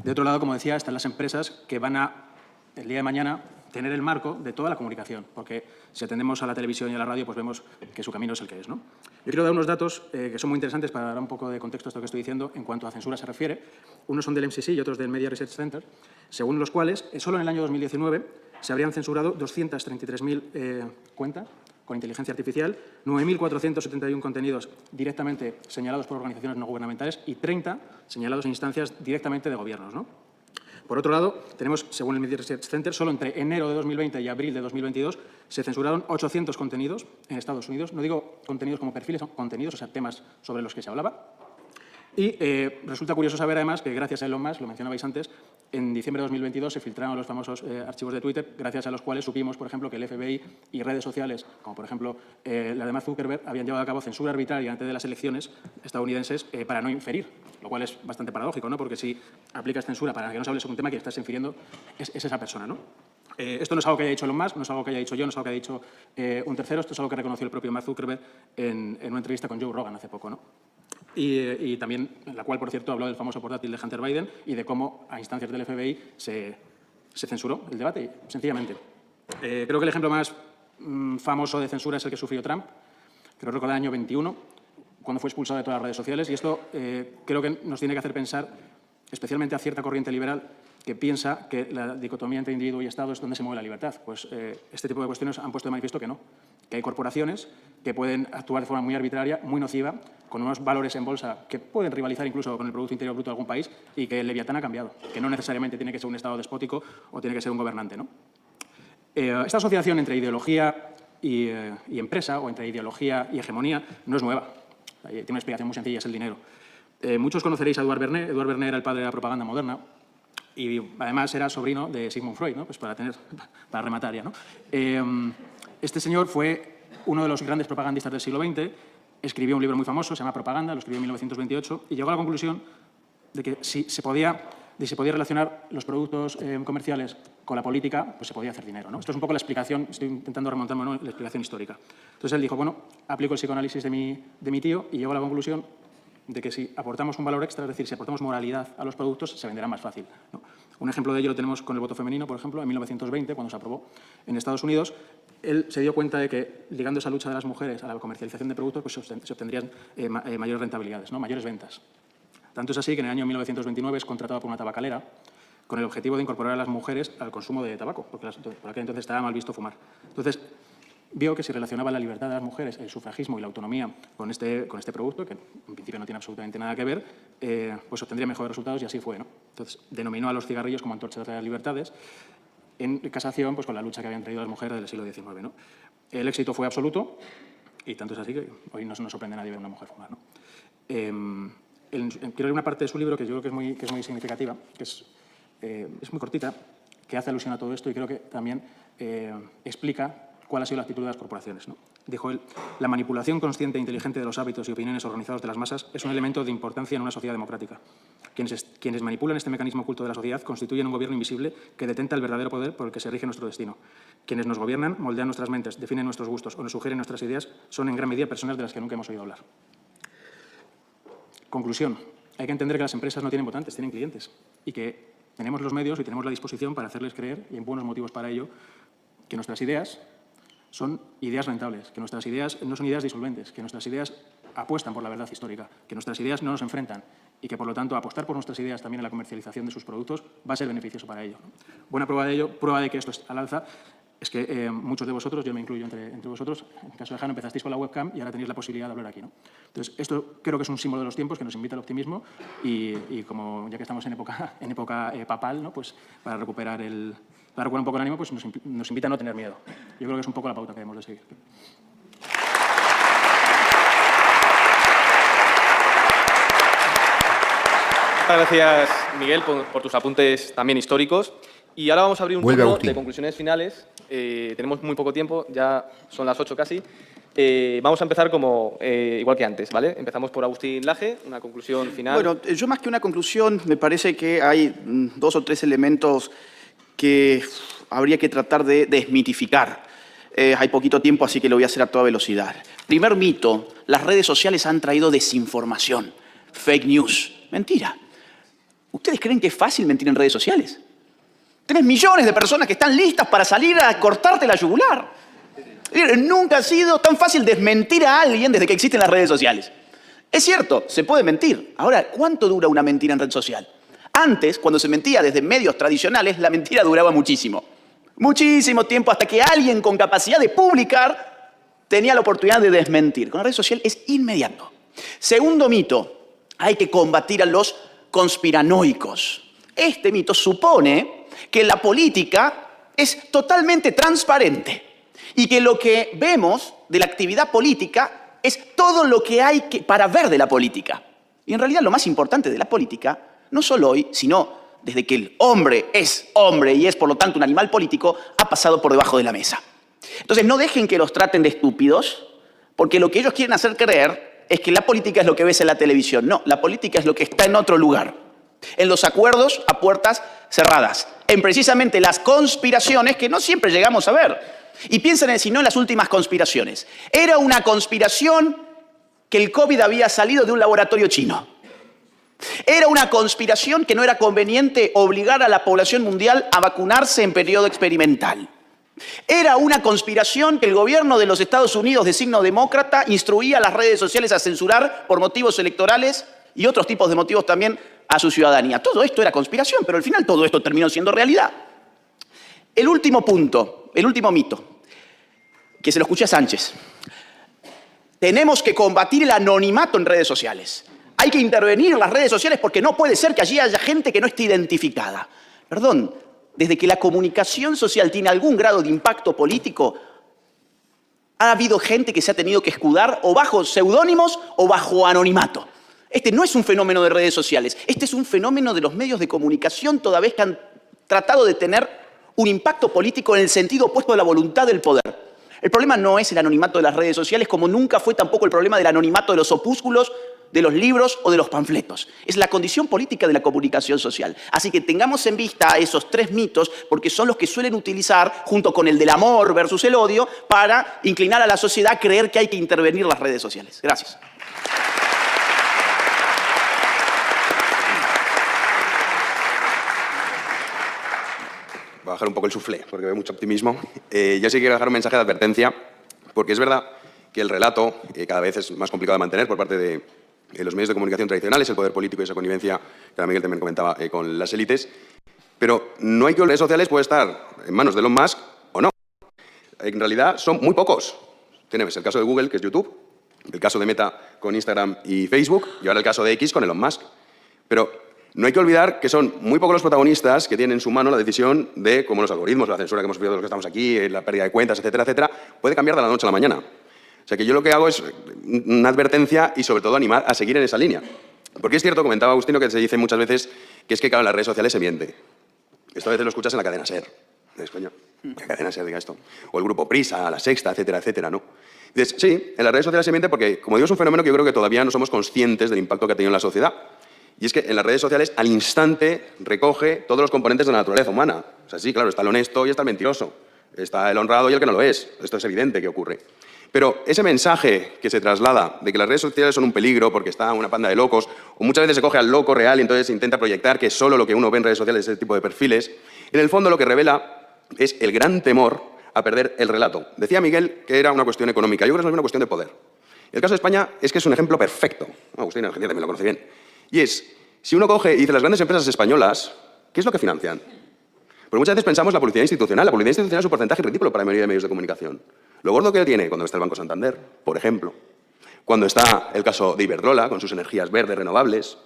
De otro lado, como decía, están las empresas que van a, el día de mañana, tener el marco de toda la comunicación, porque si atendemos a la televisión y a la radio, pues vemos que su camino es el que es, ¿no? Yo quiero dar unos datos que son muy interesantes para dar un poco de contexto a esto que estoy diciendo en cuanto a censura se refiere. Unos son del MCC y otros del Media Research Center, según los cuales, solo en el año 2019, se habrían censurado 233.000 cuentas con inteligencia artificial, 9.471 contenidos directamente señalados por organizaciones no gubernamentales y 30 señalados en instancias directamente de gobiernos, ¿no? Por otro lado, tenemos, según el Media Research Center, solo entre enero de 2020 y abril de 2022 se censuraron 800 contenidos en Estados Unidos. No digo contenidos como perfiles, son contenidos, o sea, temas sobre los que se hablaba. Y resulta curioso saber, además, que gracias a Elon Musk, lo mencionabais antes, en diciembre de 2022 se filtraron los famosos archivos de Twitter, gracias a los cuales supimos, por ejemplo, que el FBI y redes sociales, como por ejemplo la de Mark Zuckerberg, habían llevado a cabo censura arbitraria antes de las elecciones estadounidenses para no inferir, lo cual es bastante paradójico, ¿no? Porque si aplicas censura para que no se hable sobre un tema, quien estás infiriendo es esa persona, ¿no? Esto no es algo que haya dicho Elon Musk, no es algo que haya dicho yo, no es algo que haya dicho un tercero, esto es algo que reconoció el propio Mark Zuckerberg en una entrevista con Joe Rogan hace poco, ¿no? Y también, en la cual, por cierto, habló del famoso portátil de Hunter Biden y de cómo, a instancias del FBI, se censuró el debate, sencillamente. Creo que el ejemplo más famoso de censura es el que sufrió Trump, creo recordar el año 21, cuando fue expulsado de todas las redes sociales. Y esto creo que nos tiene que hacer pensar, especialmente a cierta corriente liberal, que piensa que la dicotomía entre individuo y Estado es donde se mueve la libertad. Pues este tipo de cuestiones han puesto de manifiesto que no, que hay corporaciones que pueden actuar de forma muy arbitraria, muy nociva, con unos valores en bolsa que pueden rivalizar incluso con el Producto Interior Bruto de algún país, y que el Leviatán ha cambiado, que no necesariamente tiene que ser un Estado despótico o tiene que ser un gobernante, ¿no? Esta asociación entre ideología y empresa, o entre ideología y hegemonía, no es nueva. Tiene una explicación muy sencilla, es el dinero. Muchos conoceréis a Edward Bernays. Edward Bernays era el padre de la propaganda moderna y además era sobrino de Sigmund Freud, ¿no? Pues para rematar ya, ¿no? Este señor fue uno de los grandes propagandistas del siglo XX, escribió un libro muy famoso, se llama Propaganda, lo escribió en 1928, y llegó a la conclusión de que si se podía relacionar los productos comerciales con la política, pues se podía hacer dinero, ¿no? Esto es un poco la explicación, estoy intentando remontarme, ¿no?, la explicación histórica. Entonces él dijo, bueno, aplico el psicoanálisis de mi tío y llegó a la conclusión de que si aportamos un valor extra, es decir, si aportamos moralidad a los productos, se venderá más fácil, ¿no? Un ejemplo de ello lo tenemos con el voto femenino, por ejemplo, en 1920, cuando se aprobó en Estados Unidos. Él se dio cuenta de que, ligando esa lucha de las mujeres a la comercialización de productos, pues se obtendrían mayores rentabilidades, ¿no?, mayores ventas. Tanto es así que en el año 1929 es contratado por una tabacalera con el objetivo de incorporar a las mujeres al consumo de tabaco, porque por aquel entonces estaba mal visto fumar. Entonces, vio que si relacionaba la libertad de las mujeres, el sufragismo y la autonomía con este producto, que en principio no tiene absolutamente nada que ver, pues obtendría mejores resultados, y así fue, ¿no? Entonces, denominó a los cigarrillos como antorchas de las libertades, en casación pues con la lucha que habían traído las mujeres del siglo XIX, ¿no? El éxito fue absoluto, y tanto es así que hoy no nos sorprende a nadie ver a una mujer fumar, ¿no? Creo que una parte de su libro que yo creo que es muy significativa, que es muy cortita, que hace alusión a todo esto y creo que también explica cuál ha sido la actitud de las corporaciones, ¿no? Dijo él, la manipulación consciente e inteligente de los hábitos y opiniones organizados de las masas es un elemento de importancia en una sociedad democrática. Quienes manipulan este mecanismo oculto de la sociedad constituyen un gobierno invisible que detenta el verdadero poder por el que se rige nuestro destino. Quienes nos gobiernan, moldean nuestras mentes, definen nuestros gustos o nos sugieren nuestras ideas, son en gran medida personas de las que nunca hemos oído hablar. Conclusión. Hay que entender que las empresas no tienen votantes, tienen clientes, y que tenemos los medios y tenemos la disposición para hacerles creer, y hay buenos motivos para ello, que nuestras ideas son ideas rentables, que nuestras ideas no son ideas disolventes, que nuestras ideas apuestan por la verdad histórica, que nuestras ideas no nos enfrentan y que, por lo tanto, apostar por nuestras ideas también en la comercialización de sus productos va a ser beneficioso para ello. Buena prueba de ello, prueba de que esto es al alza, es que muchos de vosotros, yo me incluyo entre vosotros, en el caso de Jano empezasteis con la webcam y ahora tenéis la posibilidad de hablar aquí, ¿no? Entonces, esto creo que es un símbolo de los tiempos que nos invita al optimismo y como ya que estamos en época papal, ¿no?, pues para recuperar un poco el ánimo, pues nos invita a no tener miedo. Yo creo que es un poco la pauta que debemos de seguir. Muchas gracias, Miguel, por tus apuntes también históricos. Y ahora vamos a abrir un turno de conclusiones finales. Tenemos muy poco tiempo, ya son las 8 casi. Vamos a empezar igual que antes, ¿vale? Empezamos por Agustín Laje, una conclusión final. Bueno, yo más que una conclusión, me parece que hay 2 o 3 elementos que habría que tratar de desmitificar. Hay poquito tiempo, así que lo voy a hacer a toda velocidad. Primer mito, las redes sociales han traído desinformación, fake news. Mentira. ¿Ustedes creen que es fácil mentir en redes sociales? Tenés millones de personas que están listas para salir a cortarte la yugular. Nunca ha sido tan fácil desmentir a alguien desde que existen las redes sociales. Es cierto, se puede mentir. Ahora, ¿cuánto dura una mentira en red social? Antes, cuando se mentía desde medios tradicionales, la mentira duraba muchísimo. Muchísimo tiempo hasta que alguien con capacidad de publicar tenía la oportunidad de desmentir. Con la red social es inmediato. Segundo mito, hay que combatir a los conspiranoicos. Este mito supone que la política es totalmente transparente y que lo que vemos de la actividad política es todo lo que hay para ver de la política. Y en realidad lo más importante de la política, no solo hoy, sino desde que el hombre es hombre y es por lo tanto un animal político, ha pasado por debajo de la mesa. Entonces no dejen que los traten de estúpidos, porque lo que ellos quieren hacer creer es que la política es lo que ves en la televisión. No, la política es lo que está en otro lugar. En los acuerdos a puertas cerradas. En precisamente las conspiraciones que no siempre llegamos a ver. Y piensen en, si no, en las últimas conspiraciones. Era una conspiración que el COVID había salido de un laboratorio chino. Era una conspiración que no era conveniente obligar a la población mundial a vacunarse en periodo experimental. Era una conspiración que el gobierno de los Estados Unidos de signo demócrata instruía a las redes sociales a censurar por motivos electorales y otros tipos de motivos también a su ciudadanía. Todo esto era conspiración, pero al final todo esto terminó siendo realidad. El último punto, el último mito, que se lo escuché a Sánchez. Tenemos que combatir el anonimato en redes sociales. Hay que intervenir en las redes sociales porque no puede ser que allí haya gente que no esté identificada. Perdón, desde que la comunicación social tiene algún grado de impacto político, ha habido gente que se ha tenido que escudar o bajo seudónimos o bajo anonimato. Este no es un fenómeno de redes sociales, este es un fenómeno de los medios de comunicación toda vez que han tratado de tener un impacto político en el sentido opuesto de la voluntad del poder. El problema no es el anonimato de las redes sociales, como nunca fue tampoco el problema del anonimato de los opúsculos, de los libros o de los panfletos. Es la condición política de la comunicación social. Así que tengamos en vista esos tres mitos, porque son los que suelen utilizar, junto con el del amor versus el odio, para inclinar a la sociedad a creer que hay que intervenir las redes sociales. Gracias. Voy a bajar un poco el suflé, porque veo mucho optimismo. Yo sí quiero dejar un mensaje de advertencia, porque es verdad que el relato cada vez es más complicado de mantener por parte de los medios de comunicación tradicionales, el poder político y esa connivencia que Miguel también comentaba con las élites. Pero no hay que olvidar, redes sociales puede estar en manos de Elon Musk o no. En realidad son muy pocos. Tienes el caso de Google, que es YouTube, el caso de Meta con Instagram y Facebook, y ahora el caso de X con Elon Musk. Pero no hay que olvidar que son muy pocos los protagonistas que tienen en su mano la decisión de cómo los algoritmos, la censura que hemos vivido de los que estamos aquí, la pérdida de cuentas, etcétera, etcétera, puede cambiar de la noche a la mañana. O sea que yo lo que hago es una advertencia y sobre todo animar a seguir en esa línea. Porque es cierto, comentaba Agustino, que se dice muchas veces que es que claro, en las redes sociales se miente. Esto a veces lo escuchas en la cadena SER. Dices, coño, ¿qué cadena SER diga esto? O el grupo Prisa, La Sexta, etcétera, etcétera, ¿no? Dices, sí, en las redes sociales se miente porque, como digo, es un fenómeno que yo creo que todavía no somos conscientes del impacto que ha tenido en la sociedad. Y es que en las redes sociales, al instante, recoge todos los componentes de la naturaleza humana. O sea, sí, claro, está el honesto y está el mentiroso. Está el honrado y el que no lo es. Esto es evidente que ocurre. Pero ese mensaje que se traslada de que las redes sociales son un peligro porque está una panda de locos, o muchas veces se coge al loco real y entonces se intenta proyectar que solo lo que uno ve en redes sociales es ese tipo de perfiles, en el fondo lo que revela es el gran temor a perder el relato. Decía Miguel que era una cuestión económica. Yo creo que es una cuestión de poder. El caso de España es que es un ejemplo perfecto. Agustín, en Argentina también lo conoce bien. Y es, si uno coge y dice las grandes empresas españolas, ¿qué es lo que financian? Porque muchas veces pensamos la publicidad institucional. La publicidad institucional es un porcentaje ridículo para la mayoría de medios de comunicación. Lo gordo que tiene cuando está el Banco Santander, por ejemplo, cuando está el caso de Iberdrola con sus energías verdes renovables,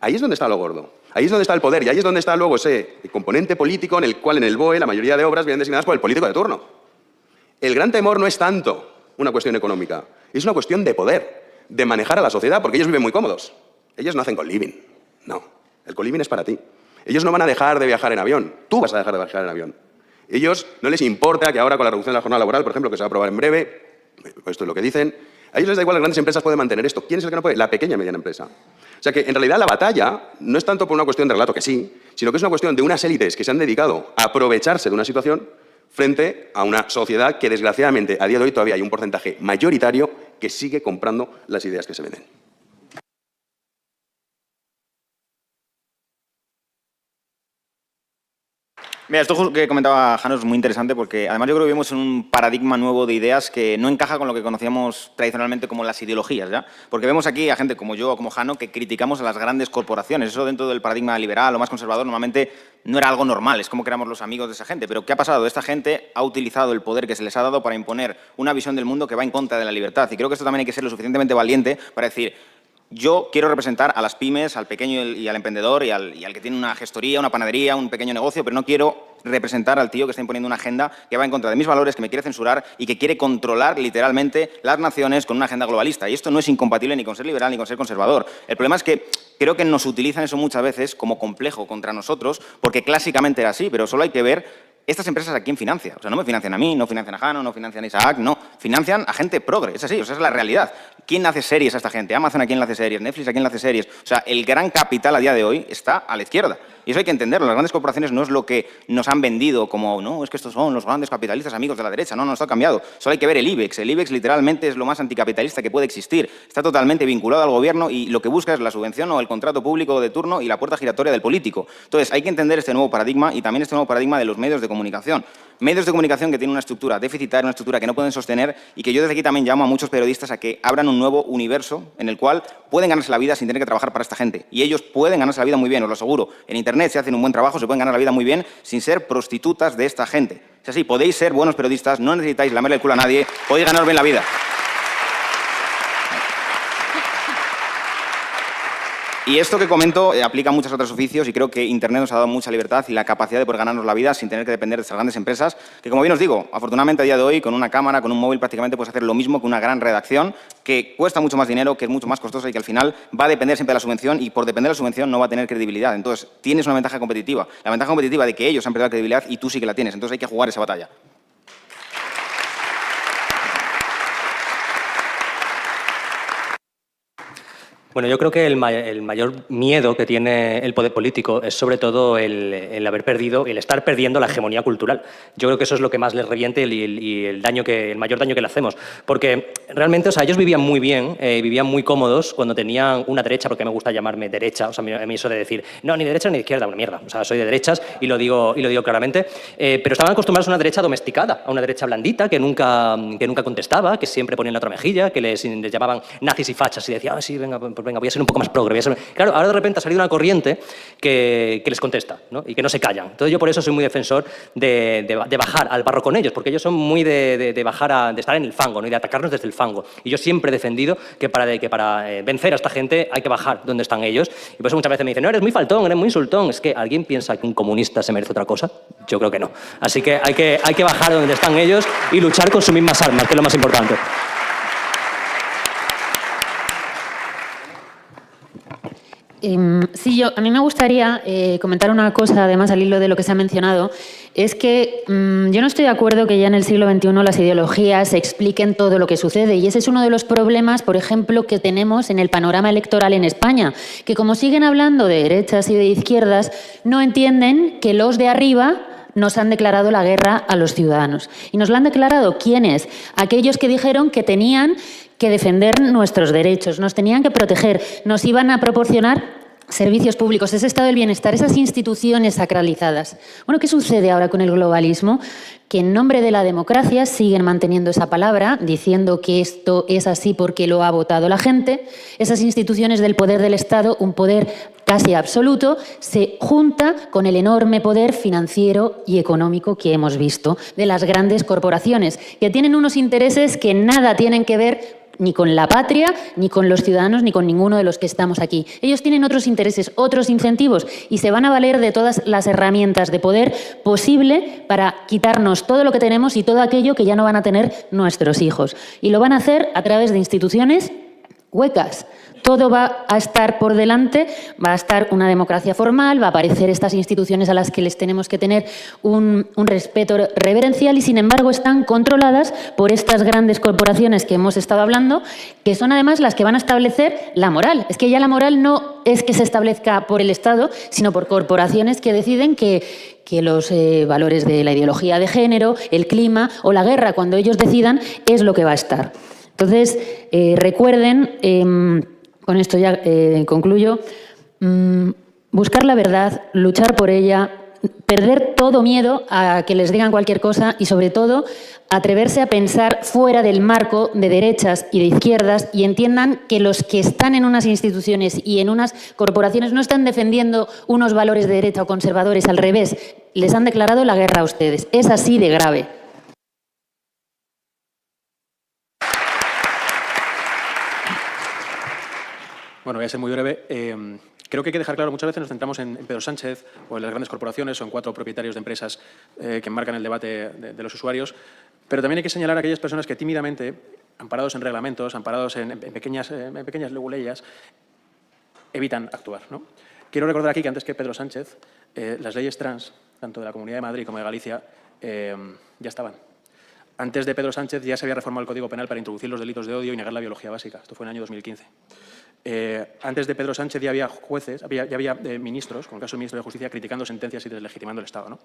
ahí es donde está lo gordo. Ahí es donde está el poder y ahí es donde está luego ese componente político en el cual en el BOE la mayoría de obras vienen designadas por el político de turno. El gran temor no es tanto una cuestión económica, es una cuestión de poder, de manejar a la sociedad, porque ellos viven muy cómodos. Ellos no hacen co-living. No, el co-living es para ti. Ellos no van a dejar de viajar en avión. Tú vas a dejar de viajar en avión. Ellos no les importa que ahora con la reducción de la jornada laboral, por ejemplo, que se va a aprobar en breve, esto es lo que dicen, a ellos les da igual, las grandes empresas pueden mantener esto. ¿Quién es el que no puede? La pequeña y mediana empresa. O sea que en realidad la batalla no es tanto por una cuestión de relato, que sí, sino que es una cuestión de unas élites que se han dedicado a aprovecharse de una situación frente a una sociedad que desgraciadamente a día de hoy todavía hay un porcentaje mayoritario que sigue comprando las ideas que se venden. Mira, esto que comentaba Jano es muy interesante porque además yo creo que vivimos en un paradigma nuevo de ideas que no encaja con lo que conocíamos tradicionalmente como las ideologías, ¿ya? Porque vemos aquí a gente como yo o como Jano que criticamos a las grandes corporaciones. Eso dentro del paradigma liberal o más conservador normalmente no era algo normal, es como que éramos los amigos de esa gente. Pero ¿qué ha pasado? Esta gente ha utilizado el poder que se les ha dado para imponer una visión del mundo que va en contra de la libertad. Y creo que esto también hay que ser lo suficientemente valiente para decir: yo quiero representar a las pymes, al pequeño y al emprendedor y al que tiene una gestoría, una panadería, un pequeño negocio, pero no quiero representar al tío que está imponiendo una agenda que va en contra de mis valores, que me quiere censurar y que quiere controlar literalmente las naciones con una agenda globalista. Y esto no es incompatible ni con ser liberal ni con ser conservador. El problema es que creo que nos utilizan eso muchas veces como complejo contra nosotros, porque clásicamente era así, pero solo hay que ver estas empresas a quién financia. O sea, no me financian a mí, no financian a Jano, no financian a Isaac, no. Financian a gente progre, es así, o sea, es la realidad. ¿Quién hace series a esta gente? Amazon, ¿a quién le hace series? Netflix, ¿a quién le hace series? O sea, el gran capital a día de hoy está a la izquierda. Y eso hay que entenderlo. Las grandes corporaciones no es lo que nos han vendido como, no, es que estos son los grandes capitalistas amigos de la derecha. No, no, esto ha cambiado. Solo hay que ver el IBEX. El IBEX literalmente es lo más anticapitalista que puede existir. Está totalmente vinculado al gobierno y lo que busca es la subvención o el contrato público de turno y la puerta giratoria del político. Entonces, hay que entender este nuevo paradigma y también este nuevo paradigma de los medios de comunicación. Medios de comunicación que tienen una estructura deficitaria, una estructura que no pueden sostener y que yo desde aquí también llamo a muchos periodistas a que abran un nuevo universo en el cual pueden ganarse la vida sin tener que trabajar para esta gente. Y ellos pueden ganarse la vida muy bien, os lo aseguro. En Internet, si hacen un buen trabajo, se pueden ganar la vida muy bien sin ser prostitutas de esta gente. Es así, podéis ser buenos periodistas, no necesitáis lamerle el culo a nadie, podéis ganar bien la vida. Y esto que comento aplica a muchos otros oficios y creo que Internet nos ha dado mucha libertad y la capacidad de poder ganarnos la vida sin tener que depender de estas grandes empresas, que como bien os digo, afortunadamente a día de hoy con una cámara, con un móvil prácticamente puedes hacer lo mismo que una gran redacción, que cuesta mucho más dinero, que es mucho más costosa y que al final va a depender siempre de la subvención y por depender de la subvención no va a tener credibilidad. Entonces tienes una ventaja competitiva. La ventaja competitiva de que ellos han perdido la credibilidad y tú sí que la tienes. Entonces hay que jugar esa batalla. Bueno, yo creo que el mayor miedo que tiene el poder político es sobre todo el haber perdido, el estar perdiendo la hegemonía cultural. Yo creo que eso es lo que más les reviente y el mayor daño que le hacemos. Porque realmente, o sea, ellos vivían muy bien, vivían muy cómodos cuando tenían una derecha, porque me gusta llamarme derecha, o sea, a mí eso de decir, no, ni derecha ni izquierda, una mierda. O sea, soy de derechas y lo digo claramente. Pero estaban acostumbrados a una derecha domesticada, a una derecha blandita que nunca contestaba, que siempre ponía la otra mejilla, que les llamaban nazis y fachas y decía, sí, venga, pues venga, voy a ser un poco más progre. Claro, ahora de repente ha salido una corriente que les contesta, ¿no? Y que no se callan. Entonces yo por eso soy muy defensor de bajar al barro con ellos, porque ellos son muy de bajar, de estar en el fango, ¿no? Y de atacarnos desde el fango. Y yo siempre he defendido que para vencer a esta gente hay que bajar donde están ellos. Y por eso muchas veces me dicen, no, eres muy faltón, eres muy insultón. Es que ¿alguien piensa que un comunista se merece otra cosa? Yo creo que no. Así que hay que bajar donde están ellos y luchar con sus mismas armas, que es lo más importante. Sí, a mí me gustaría comentar una cosa, además al hilo de lo que se ha mencionado, es que yo no estoy de acuerdo que ya en el siglo XXI las ideologías expliquen todo lo que sucede y ese es uno de los problemas, por ejemplo, que tenemos en el panorama electoral en España, que como siguen hablando de derechas y de izquierdas, no entienden que los de arriba nos han declarado la guerra a los ciudadanos. ¿Y nos la han declarado quiénes? Aquellos que dijeron que tenían que defender nuestros derechos, nos tenían que proteger, nos iban a proporcionar servicios públicos, ese estado del bienestar, esas instituciones sacralizadas. Bueno, ¿qué sucede ahora con el globalismo? Que en nombre de la democracia siguen manteniendo esa palabra, diciendo que esto es así porque lo ha votado la gente. Esas instituciones del poder del Estado, un poder casi absoluto, se junta con el enorme poder financiero y económico que hemos visto de las grandes corporaciones, que tienen unos intereses que nada tienen que ver ni con la patria, ni con los ciudadanos, ni con ninguno de los que estamos aquí. Ellos tienen otros intereses, otros incentivos y se van a valer de todas las herramientas de poder posible para quitarnos todo lo que tenemos y todo aquello que ya no van a tener nuestros hijos. Y lo van a hacer a través de instituciones huecas. Todo va a estar por delante, va a estar una democracia formal, va a aparecer estas instituciones a las que les tenemos que tener un respeto reverencial y, sin embargo, están controladas por estas grandes corporaciones que hemos estado hablando, que son además las que van a establecer la moral. Es que ya la moral no es que se establezca por el Estado, sino por corporaciones que deciden que los valores de la ideología de género, el clima o la guerra, cuando ellos decidan, es lo que va a estar. Entonces, recuerden... Con esto ya concluyo. Buscar la verdad, luchar por ella, perder todo miedo a que les digan cualquier cosa y, sobre todo, atreverse a pensar fuera del marco de derechas y de izquierdas y entiendan que los que están en unas instituciones y en unas corporaciones no están defendiendo unos valores de derecha o conservadores, al revés, les han declarado la guerra a ustedes. Es así de grave. Bueno, voy a ser muy breve. Creo que hay que dejar claro, muchas veces nos centramos en Pedro Sánchez o en las grandes corporaciones o en 4 propietarios de empresas que enmarcan el debate de los usuarios, pero también hay que señalar a aquellas personas que tímidamente, amparados en reglamentos, amparados en pequeñas leguleyas, evitan actuar, ¿no? Quiero recordar aquí que antes que Pedro Sánchez, las leyes trans, tanto de la Comunidad de Madrid como de Galicia, ya estaban. Antes de Pedro Sánchez ya se había reformado el Código Penal para introducir los delitos de odio y negar la biología básica. Esto fue en el año 2015. Antes de Pedro Sánchez ya había jueces, ya había ministros, como el caso del ministro de Justicia, criticando sentencias y deslegitimando el Estado, ¿no?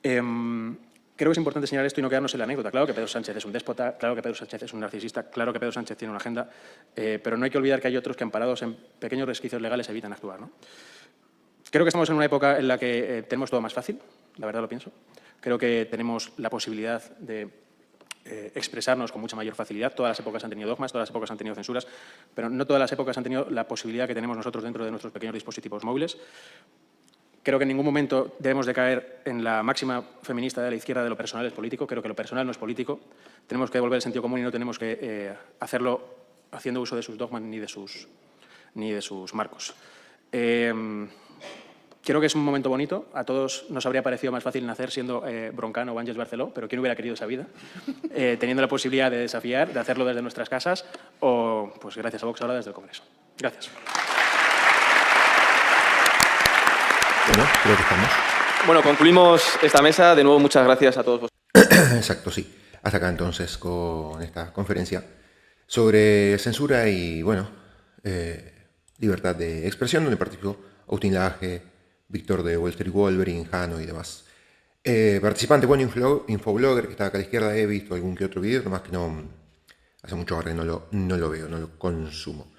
Creo que es importante señalar esto y no quedarnos en la anécdota. Claro que Pedro Sánchez es un déspota, claro que Pedro Sánchez es un narcisista, claro que Pedro Sánchez tiene una agenda, pero no hay que olvidar que hay otros que, amparados en pequeños resquicios legales, evitan actuar, ¿no? Creo que estamos en una época en la que tenemos todo más fácil, la verdad lo pienso. Creo que tenemos la posibilidad de expresarnos con mucha mayor facilidad. Todas las épocas han tenido dogmas, todas las épocas han tenido censuras, pero no todas las épocas han tenido la posibilidad que tenemos nosotros dentro de nuestros pequeños dispositivos móviles. Creo que en ningún momento debemos de caer en la máxima feminista de la izquierda de lo personal es político. Creo que lo personal no es político. Tenemos que devolver el sentido común y no tenemos que hacerlo haciendo uso de sus dogmas ni de sus marcos. Creo que es un momento bonito. A todos nos habría parecido más fácil nacer siendo Broncano o Ángels Barceló, pero ¿quién hubiera querido esa vida? Teniendo la posibilidad de desafiar, de hacerlo desde nuestras casas o, pues gracias a Vox, ahora desde el Congreso. Gracias. Bueno, creo que estamos. Bueno, concluimos esta mesa. De nuevo, muchas gracias a todos vosotros. Exacto, sí. Hasta acá entonces con esta conferencia sobre censura y, bueno, libertad de expresión, donde participó Agustín Laje, Víctor de Wall Street Wolverine, Jano y demás. Participante, bueno, infoblogger que está acá a la izquierda, he visto algún que otro video, nomás que no, hace mucho ahora que no lo veo, no lo consumo.